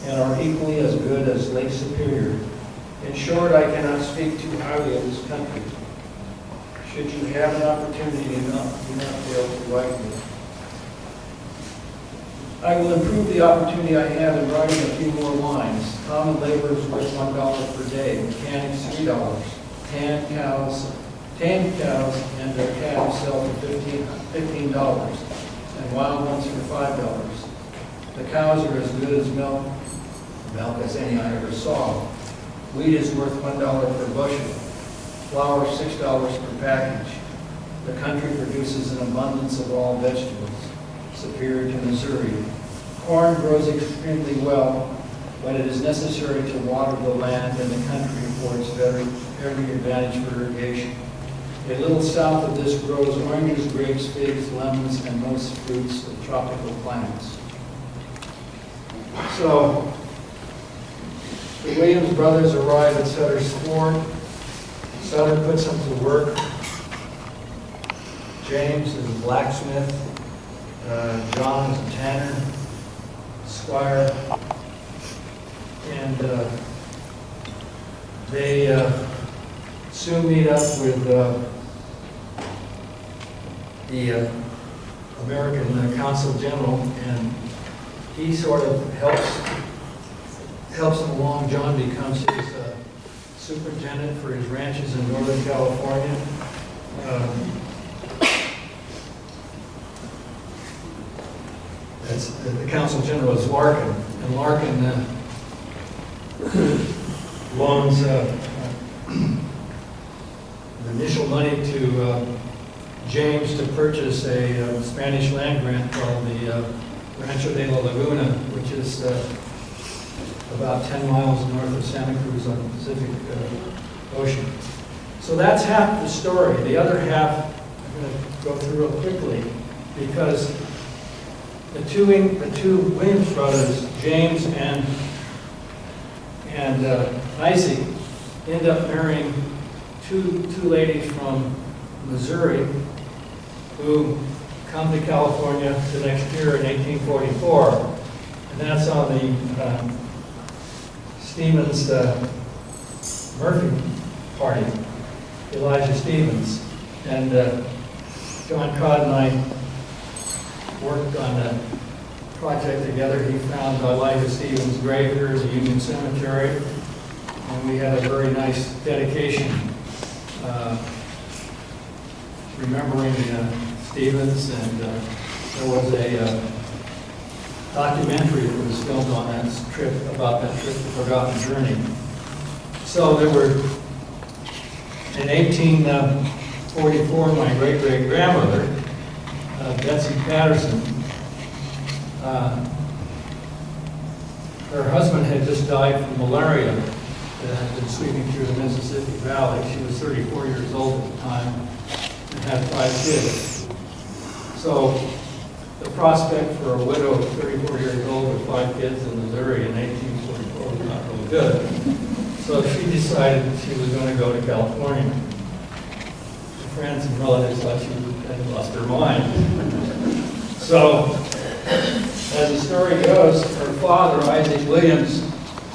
and are equally as good as Lake Superior. In short, I cannot speak too highly of this country. Should you have an opportunity, do not fail to write me. I will improve the opportunity I have in writing a few more lines. Common labor is worth $1 per day, mechanics $3. Tanned cows and their calves sell for $15, and wild ones for $5. The cows are as good as milk as any I ever saw. Wheat is worth $1 per bushel. Flour, $6 per package. The country produces an abundance of all vegetables, superior to Missouri. Corn grows extremely well, but it is necessary to water the land, and the country affords every advantage for irrigation. A little south of this grows oranges, grapes, figs, lemons, and most fruits of tropical climates. So, the Williams brothers arrive at Sutter's Ford. Sutter puts them to work. James is a blacksmith. John is a tanner, squire. And they soon meet up with the American Consul General, and he sort of helps him along. John becomes his superintendent for his ranches in Northern California. The Consul General is Larkin, and Larkin loans the initial money to James to purchase a Spanish land grant called the Rancho de la Laguna, which is about 10 miles north of Santa Cruz on the Pacific Ocean. So that's half the story. The other half I'm going to go through real quickly, because the two Williams brothers, James and Isaac, end up marrying two ladies from Missouri who come to California the next year in 1844, and that's on the Stevens Murphy party, Elijah Stevens. And John Codd and I worked on a project together. He found Elijah Stevens' grave here at the Union Cemetery, and we had a very nice dedication remembering Stevens, and there was a documentary that was filmed on that trip, about that trip, The Forgotten Journey. So there were, in 1844, my great-great-grandmother, Betsy Patterson, her husband had just died from malaria that had been sweeping through the Mississippi Valley. She was 34 years old at the time and had 5 kids. So the prospect for a widow of 34 years old with 5 kids in Missouri in 1844 was not really good. So she decided she was going to go to California. Her friends and relatives thought she had lost her mind. So, as the story goes, her father, Isaac Williams,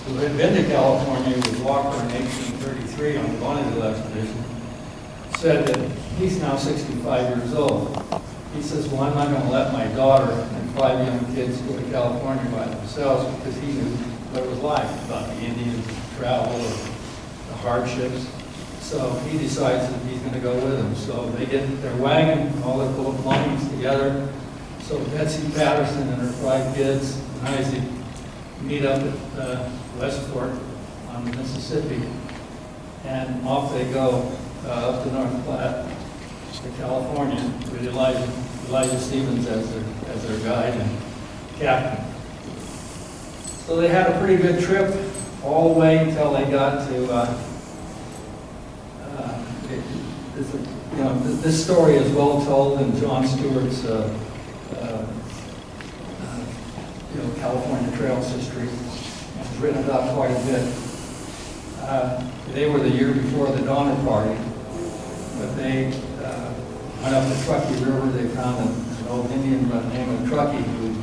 who had been to California with Walker in 1833 on the Bonneville expedition, said that he's now 65 years old. He says, well, I'm not going to let my daughter and 5 young kids go to California by themselves, because he knew what it was like about the Indians, travel, the hardships. So he decides that he's going to go with them. So they get their wagon, all their belongings together. So Betsy Patterson and her 5 kids and Isaac meet up at Westport on the Mississippi, and off they go up the North Platte to California with Elijah Stevens as their guide and captain. So they had a pretty good trip all the way until they got to. This story is well told in John Stewart's California Trails history. It's written about quite a bit. They were the year before the Donner Party, but they went up the Truckee River. They found an old Indian by the name of Truckee who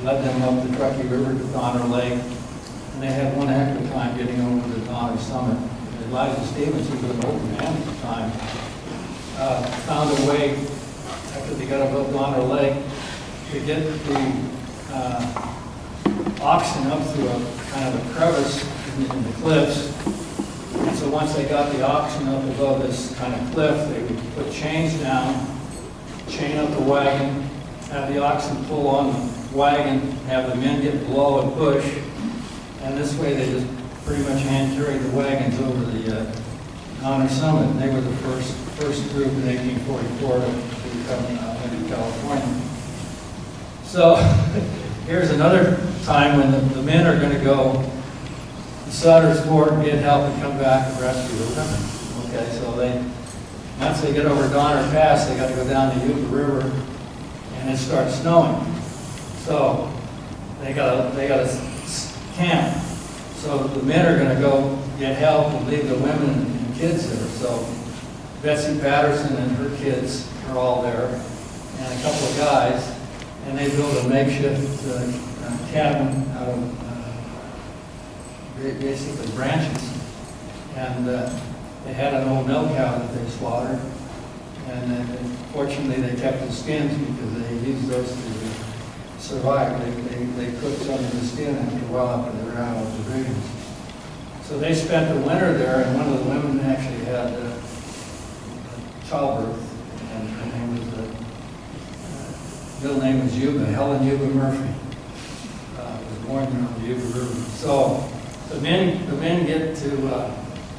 led them up the Truckee River to Donner Lake, and they had one heck of a time getting over the Donner Summit. And Elijah Stevens, who was an old man at the time, found a way, after they got above Donner Lake, to get the oxen up through a kind of a crevice in the cliffs. And so once they got the oxen up above this kind of cliff, they would put chains down, chain up the wagon, have the oxen pull on the wagon, have the men get below and push, and this way they just pretty much hand carried the wagons over the Honor Summit. And they were the first group in 1844 to come into California. So here's another time when the men are going to go to Sutter's Fort and get help and come back and rescue the women. Okay, so once they get over Donner Pass, they got to go down the Yuba River, and it starts snowing. So they got to camp. So the men are going to go get help and leave the women and kids there. So Betsy Patterson and her kids are all there, and a couple of guys, and they build a makeshift cabin out of basically branches. And they had an old milk cow that they slaughtered, and fortunately they kept the skins because they used those to survive. They cooked some of the skin after a while after they ran out of provisions. So they spent the winter there, and one of the women actually had childbirth, and her name was, middle name was Yuba, Helen Yuba Murphy. Was born there on the Yuba River. So the men get to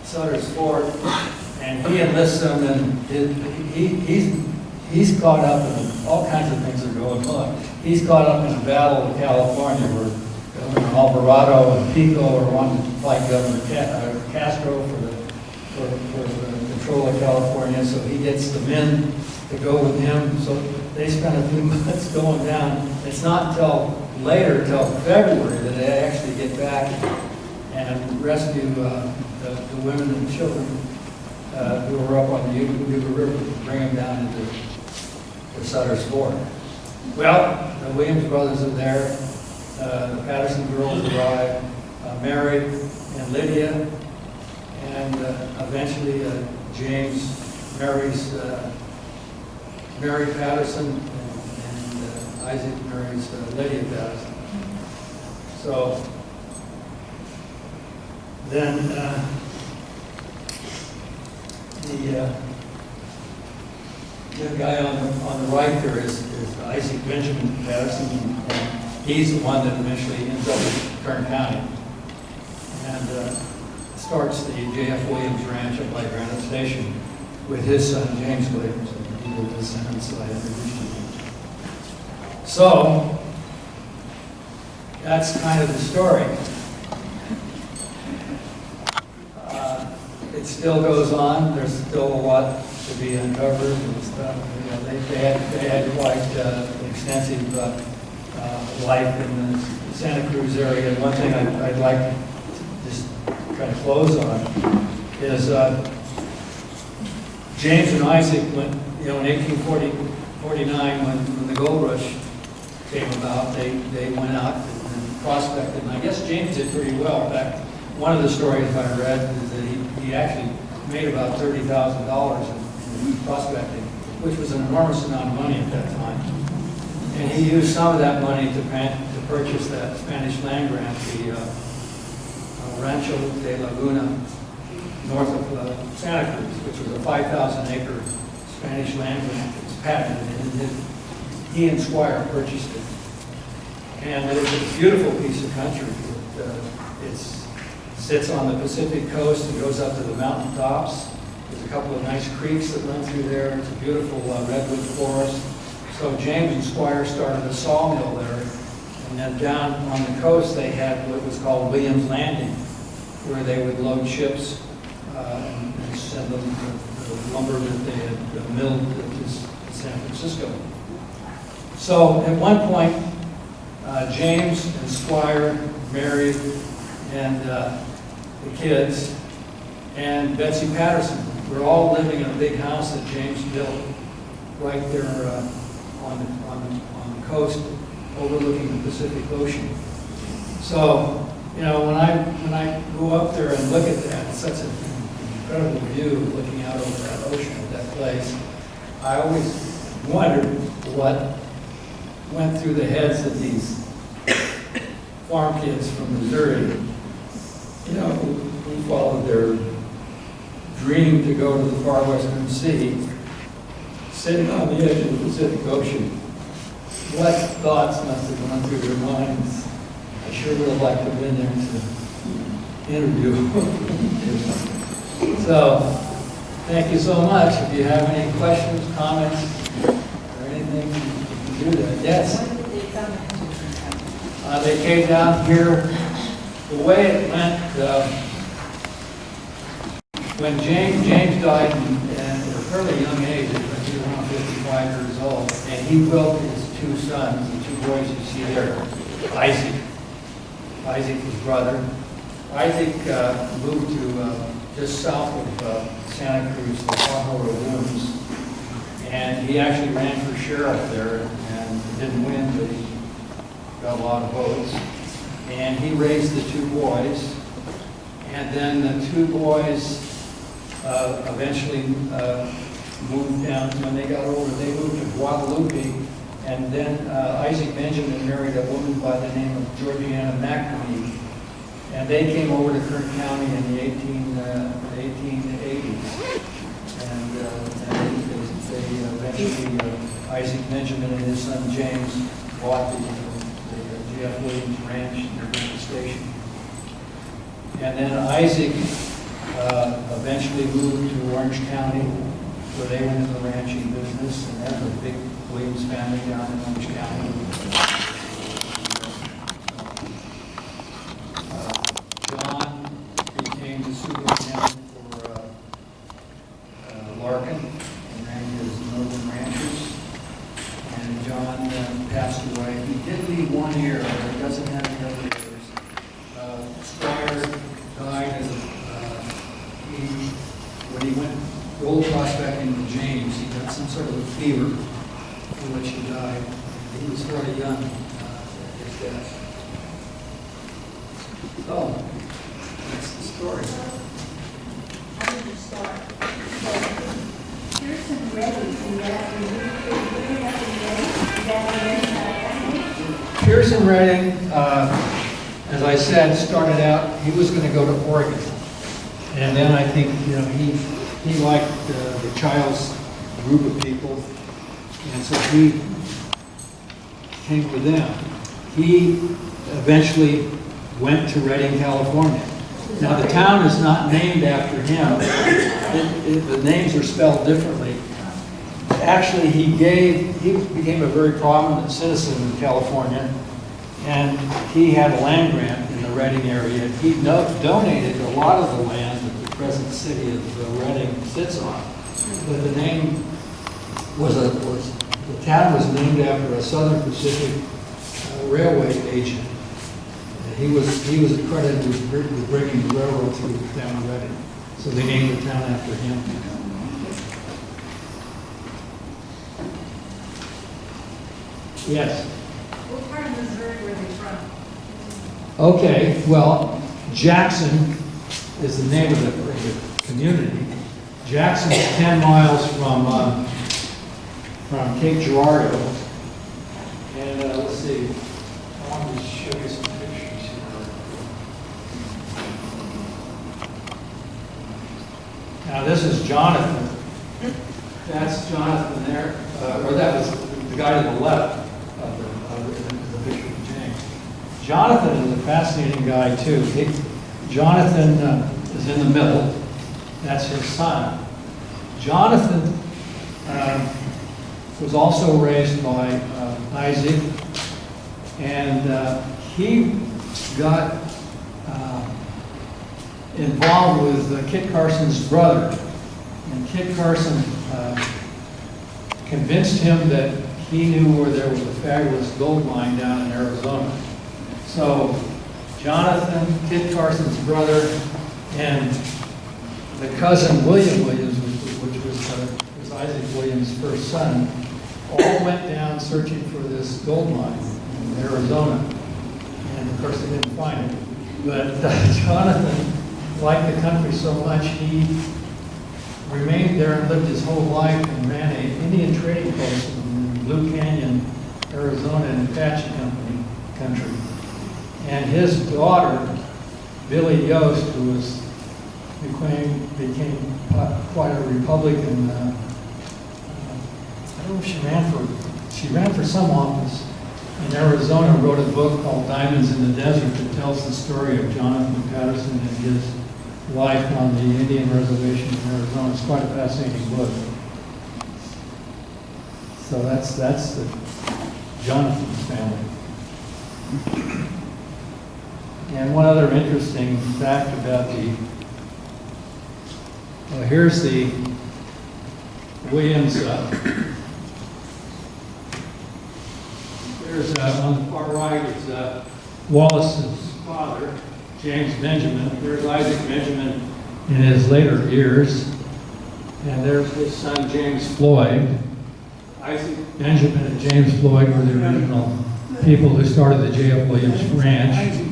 Sutter's Fort, and he enlists them, and he's caught up in all kinds of things that are going on. He's caught up in the Battle of California, where Governor Alvarado and Pico are wanting to fight Governor Castro for the control of California. So he gets the men to go with him. So they spend a few months going down. It's not until later, till February, that they actually get back and rescue the women and children who were up on the Yuba River, bring them down into Sutter's Fort. Well, the Williams brothers are there. The Patterson girls arrive, Mary and Lydia, and eventually James marries Mary Patterson, and Isaac marries Lydia Patterson. So then the guy on the right there is Isaac Benjamin Patterson, and he's the one that eventually ends up in Kern County and starts the J.F. Williams Ranch up by Granite Station with his son James Williams, and he was descendants that I introduced you. So that's kind of the story. It still goes on. There's still a lot to be uncovered and stuff. You know, they had quite extensive life in the Santa Cruz area. And one thing I'd like to just kind of close on is James and Isaac went, in 1849 when the gold rush came about, they went out and prospected. And I guess James did pretty well. In fact, one of the stories I read is that he actually made about $30,000 in prospecting, which was an enormous amount of money at that time. And he used some of that money to purchase that Spanish land grant, the Rancho de Laguna, north of Santa Cruz, which was a 5,000-acre Spanish land grant. It was patented, and he and Squire purchased it. And it's a beautiful piece of country. It sits on the Pacific coast and goes up to the mountain tops. There's a couple of nice creeks that run through there. It's a beautiful redwood forest. So James and Squire started a sawmill there. And then down on the coast, they had what was called Williams Landing, where they would load ships and send them the lumber that they had milled to San Francisco. So at one point, James and Squire married, and the kids, and Betsy Patterson were all living in a big house that James built right there on the coast, overlooking the Pacific Ocean. So, when I go up there and look at that, it's such an incredible view looking out over that ocean at that place. I always wondered what went through the heads of these farm kids from Missouri, who followed their dream to go to the far western sea, sitting on the edge of the Pacific Ocean, what thoughts must have gone through your minds? I sure would have liked to have been there to interview. So, thank you so much. If you have any questions, comments, or anything, you can do that. Yes? They came down here. The way it went, when James died at a fairly young age, when he was around 55 years old, and he willed his two sons, the two boys you see there, Isaac, his brother. Isaac moved to just south of Santa Cruz, the Tahoe Lagoons, and he actually ran for sheriff there and didn't win, but he got a lot of votes. And he raised the two boys, and then the two boys eventually moved down. When they got older, they moved to Guadalupe, and then Isaac Benjamin married a woman by the name of Georgiana McNamee, and they came over to Kern County in the 1880s, and they eventually, Isaac Benjamin and his son James bought the G.F. Williams Ranch near the station. And then Isaac eventually moved to Orange County, where they went into the ranching business, and there's a big Williams family down in Orange County. John became the superintendent for Larkin and ran his northern ranches. And John passed away. He did leave 1 year, but he doesn't have any other years. Squire died when he went gold prospecting with James. He got some sort of a fever, in which he died. He was fairly young at his death. So, that's the story. How did you start? Pearson Ready, is that Pearson Redding, as I said, started out, he was going to go to Oregon. And then I think, he liked the Child's group of people, and so he came with them. He eventually went to Redding, California. Now, the town is not named after him. The names are spelled differently. Actually, he became a very prominent citizen in California, and he had a land grant in the Redding area. He donated a lot of the land that the present city of Redding sits on. But the name the town was named after a Southern Pacific railway agent. He was accredited with bringing the railroad through the town of Redding. So they named the town after him. Yes. What part of Missouri were they from? Okay, well, Jackson is the name of the community. Jackson is 10 miles from Cape Girardeau. And let's see, I want to show you some pictures here. Now this is Jonathan. That's Jonathan there, or that was the guy to the left of the picture of James. Jonathan is a fascinating guy too. Jonathan is in the middle. That's his son. Jonathan was also raised by Isaac, and he got involved with Kit Carson's brother. And Kit Carson convinced him that he knew where there was a fabulous gold mine down in Arizona. So Jonathan, Kit Carson's brother, and the cousin William Williams, which was Isaac Williams' first son, all went down searching for this gold mine in Arizona. And of course they didn't find it. But Jonathan liked the country so much, he remained there and lived his whole life and ran an Indian trading post in Blue Canyon, Arizona, in Apache Company country. And his daughter, Billy Yost, who became quite a Republican, I don't know if she ran for she ran for some office in Arizona, wrote a book called Diamonds in the Desert that tells the story of Jonathan Patterson and his life on the Indian reservation in Arizona. It's quite a fascinating book. So that's the Jonathan's family. And one other interesting fact about here's the Williams. There's on the far right is Wallace's father, James Benjamin. There's Isaac Benjamin in his later years. And there's his son, James Floyd. Isaac Benjamin and James Floyd were the original people who started the J.F. Williams Ranch.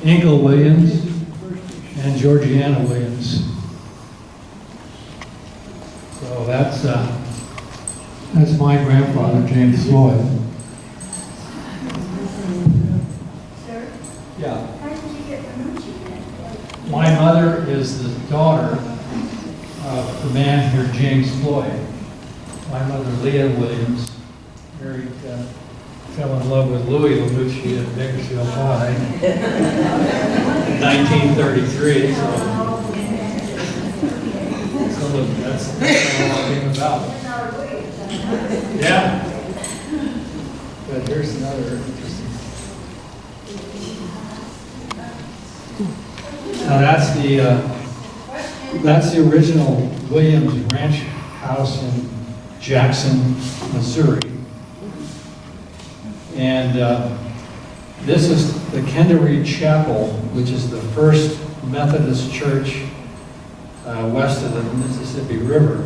Ingle Williams and Georgiana Williams. So that's my grandfather, James Floyd. Sir, Yeah. how did you get Lemucchi then? My mother is the daughter of the man here, James Floyd. My mother, Leah Williams, married, fell in love with Louis Lemucci at Bakersfield High in 1933. So that's how it all came about. Yeah. But here's another interesting. Now that's the original Williams Ranch house in Jackson, Missouri. And this is the Kendery Chapel, which is the first Methodist church west of the Mississippi River.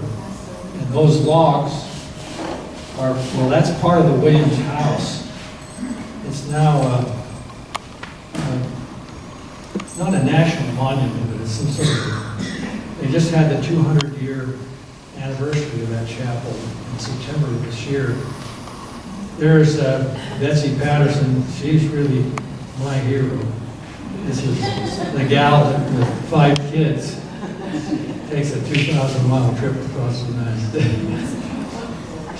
And those logs are, well, that's part of the Williams house. It's now, it's not a national monument, but it's some sort of, they just had the 200-year anniversary of that chapel in September of this year. There's Betsy Patterson. She's really my hero. This is the gal with 5 kids takes a 2,000-mile trip across the United States.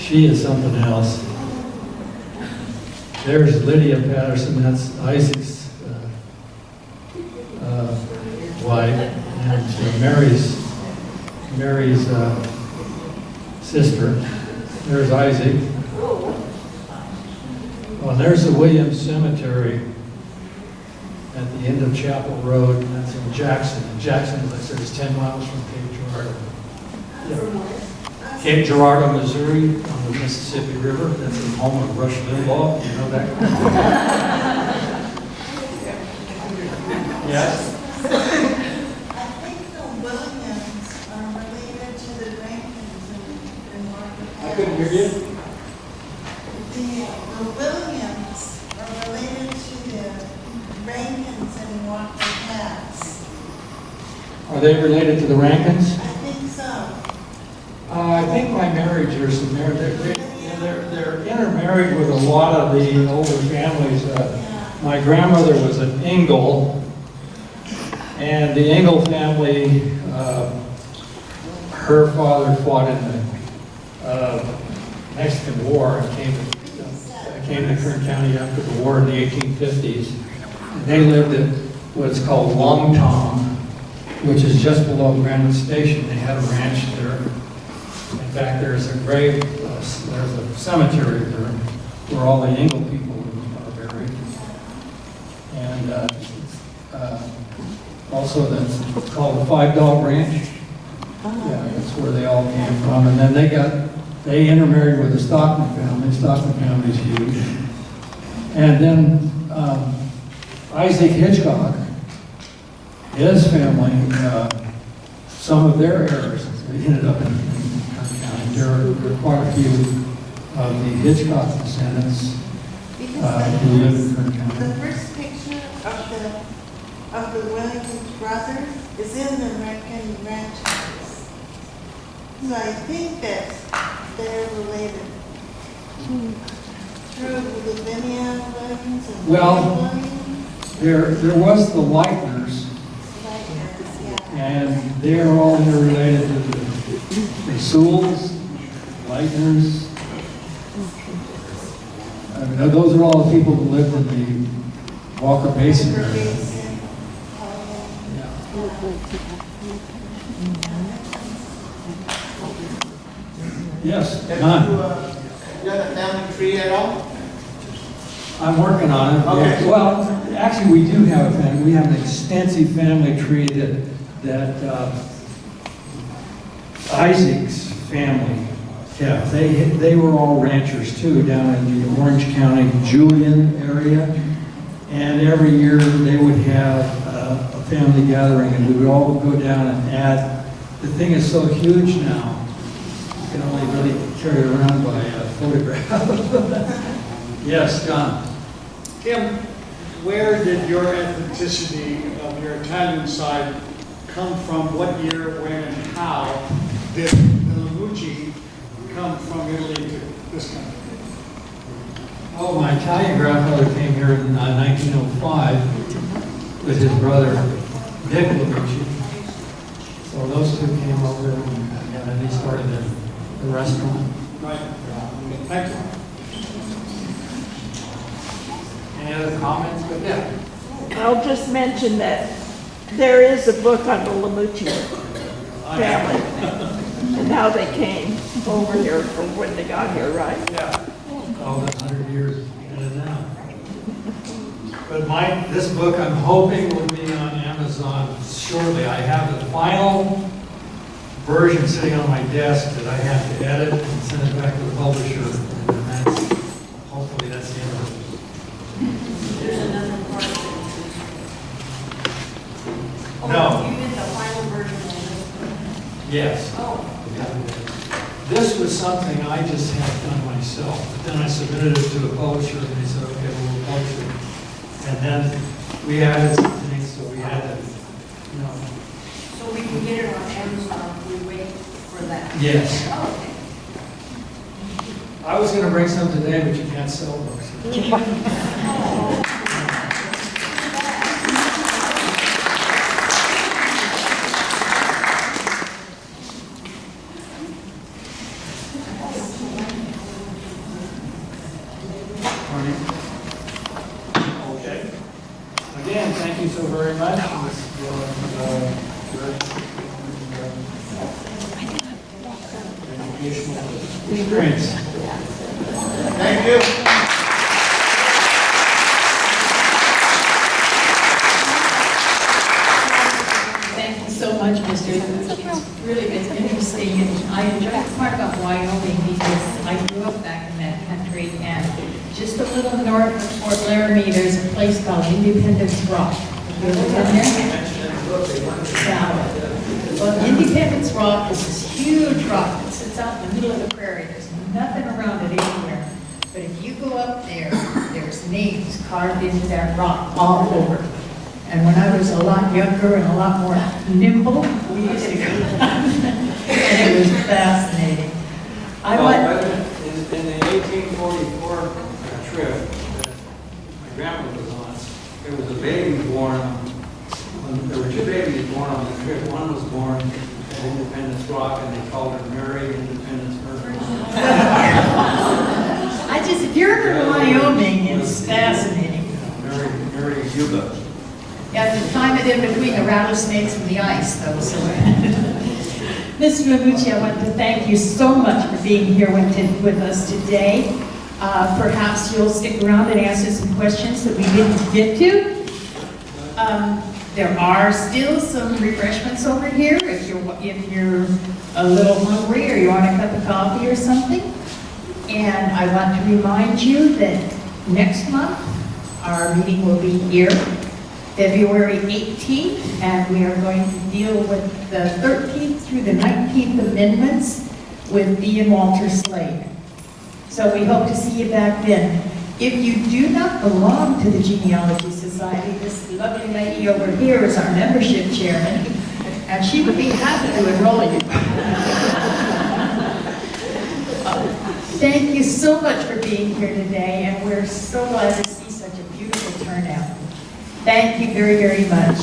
She is something else. There's Lydia Patterson. That's Isaac's wife, and Mary's sister. There's Isaac. Well, there's the Williams Cemetery at the end of Chapel Road, and that's in Jackson. And Jackson, as I said, is 10 miles from Cape Girardeau. Yeah. Cape Girardeau, Missouri, on the Mississippi River. That's the home of Rush Limbaugh. You know that? Yes? I think the Williams are related to the Rankins in Margaret House. I couldn't hear you. The Williams are related to the Rankins in Margaret House. Are they related to the Rankins? I think so. I think by marriage or some marriage. They're intermarried with a lot of the older families. My grandmother was an Ingle, and the Ingle family, her father fought in the Mexican War and came to Kern County after the war in the 1850s. And they lived at what's called Long Tom, which is just below Granite Station. They had a ranch there. In fact, there's a grave, there's a cemetery there where all the Ingle people are buried. And also that's called the Five Dog Ranch. Yeah, that's where they all came from. And then they intermarried with the Stockton family. The Stockton family is huge. And then Isaac Hitchcock, his family, some of their heirs ended up in Kern County. There are quite a few of the Hitchcock descendants who live in Kern County. The first picture of the Williams brothers is in the Rankin Ranch house. So I think that they're related through Lavinia Williams and Well, William Williams. There was the Lightners, and they're all interrelated to the Sewells, Lightners, And those are all the people who lived in the Walker Basin area. Basin. Yeah. Yes, Have none. you done a family tree at all? I'm working on it. Okay. Well, actually, we do have a family. We have an extensive family tree that Isaac's family kept. They were all ranchers too, down in the Orange County, Julian area. And every year they would have a family gathering, and we would all go down and add. The thing is so huge now, you can only really carry it around by a photograph. Yes, John. Tim, where did your ethnicity of your Italian side come from? What year, when, and how did the Lemucci come from Italy to this country? Oh, my Italian grandfather came here in 1905 with his brother Dick Lemucci. So those two came over and they started the restaurant. Right. Thank you. Any other comments? But yeah. I'll just mention that there is a book on the Lemucci family and how they came over here from when they got here, right? Yeah. All the 100 years in and out. But this book I'm hoping will be on Amazon shortly. I have the final version sitting on my desk that I have to edit and send it back to the publisher. And hopefully that's the end of it. There's another part. Oh, No. You did the final version of this? Yes. Oh. This was something I just had done myself, but then I submitted it to a publisher and they said, okay, well, we'll publish it. And then we added some things, so we had to, So we can get it on Amazon if we wait for that? Yes. Oh, okay. I was gonna bring some today, but you can't sell books. Okay. Again, thank you so very much. Educational experience. Thank you. Thank you so much, Mr. Lemucci. It's really been interesting, and I enjoy the part about Wyoming because I grew up back in that country, and just a little north of Fort Laramie, there's a place called Independence Rock. Have you ever been there? Yeah. Well, Independence Rock is this huge rock that sits out in the middle of the prairie. There's nothing around it anywhere. But if you go up there, there's names carved into that rock all over. And when I was a lot younger and a lot more nimble, we used to go. And it was fascinating. I went. In the 1844 trip that my grandma was on, there was a baby born. There were two babies born on the trip. One was born at Independence Rock, and they called her Mary Independence Murphy. If you're in Wyoming, it's fascinating. Mary Yuba. Yeah, the climate in between the rattlesnakes and the ice, though. So, Mr. Lemucci, I want to thank you so much for being here with us today. Perhaps you'll stick around and answer some questions that we didn't get to. There are still some refreshments over here if you're a little hungry or you want a cup of coffee or something. And I want to remind you that next month our meeting will be here, February 18th, and we are going to deal with the 13th through the 19th amendments with B. and Walter Slade. So we hope to see you back then. If you do not belong to the Genealogy Society, this lovely lady over here is our membership chairman, and she would be happy to enroll you. Thank you so much for being here today, and we're so glad to see such a beautiful turnout. Thank you very, very much.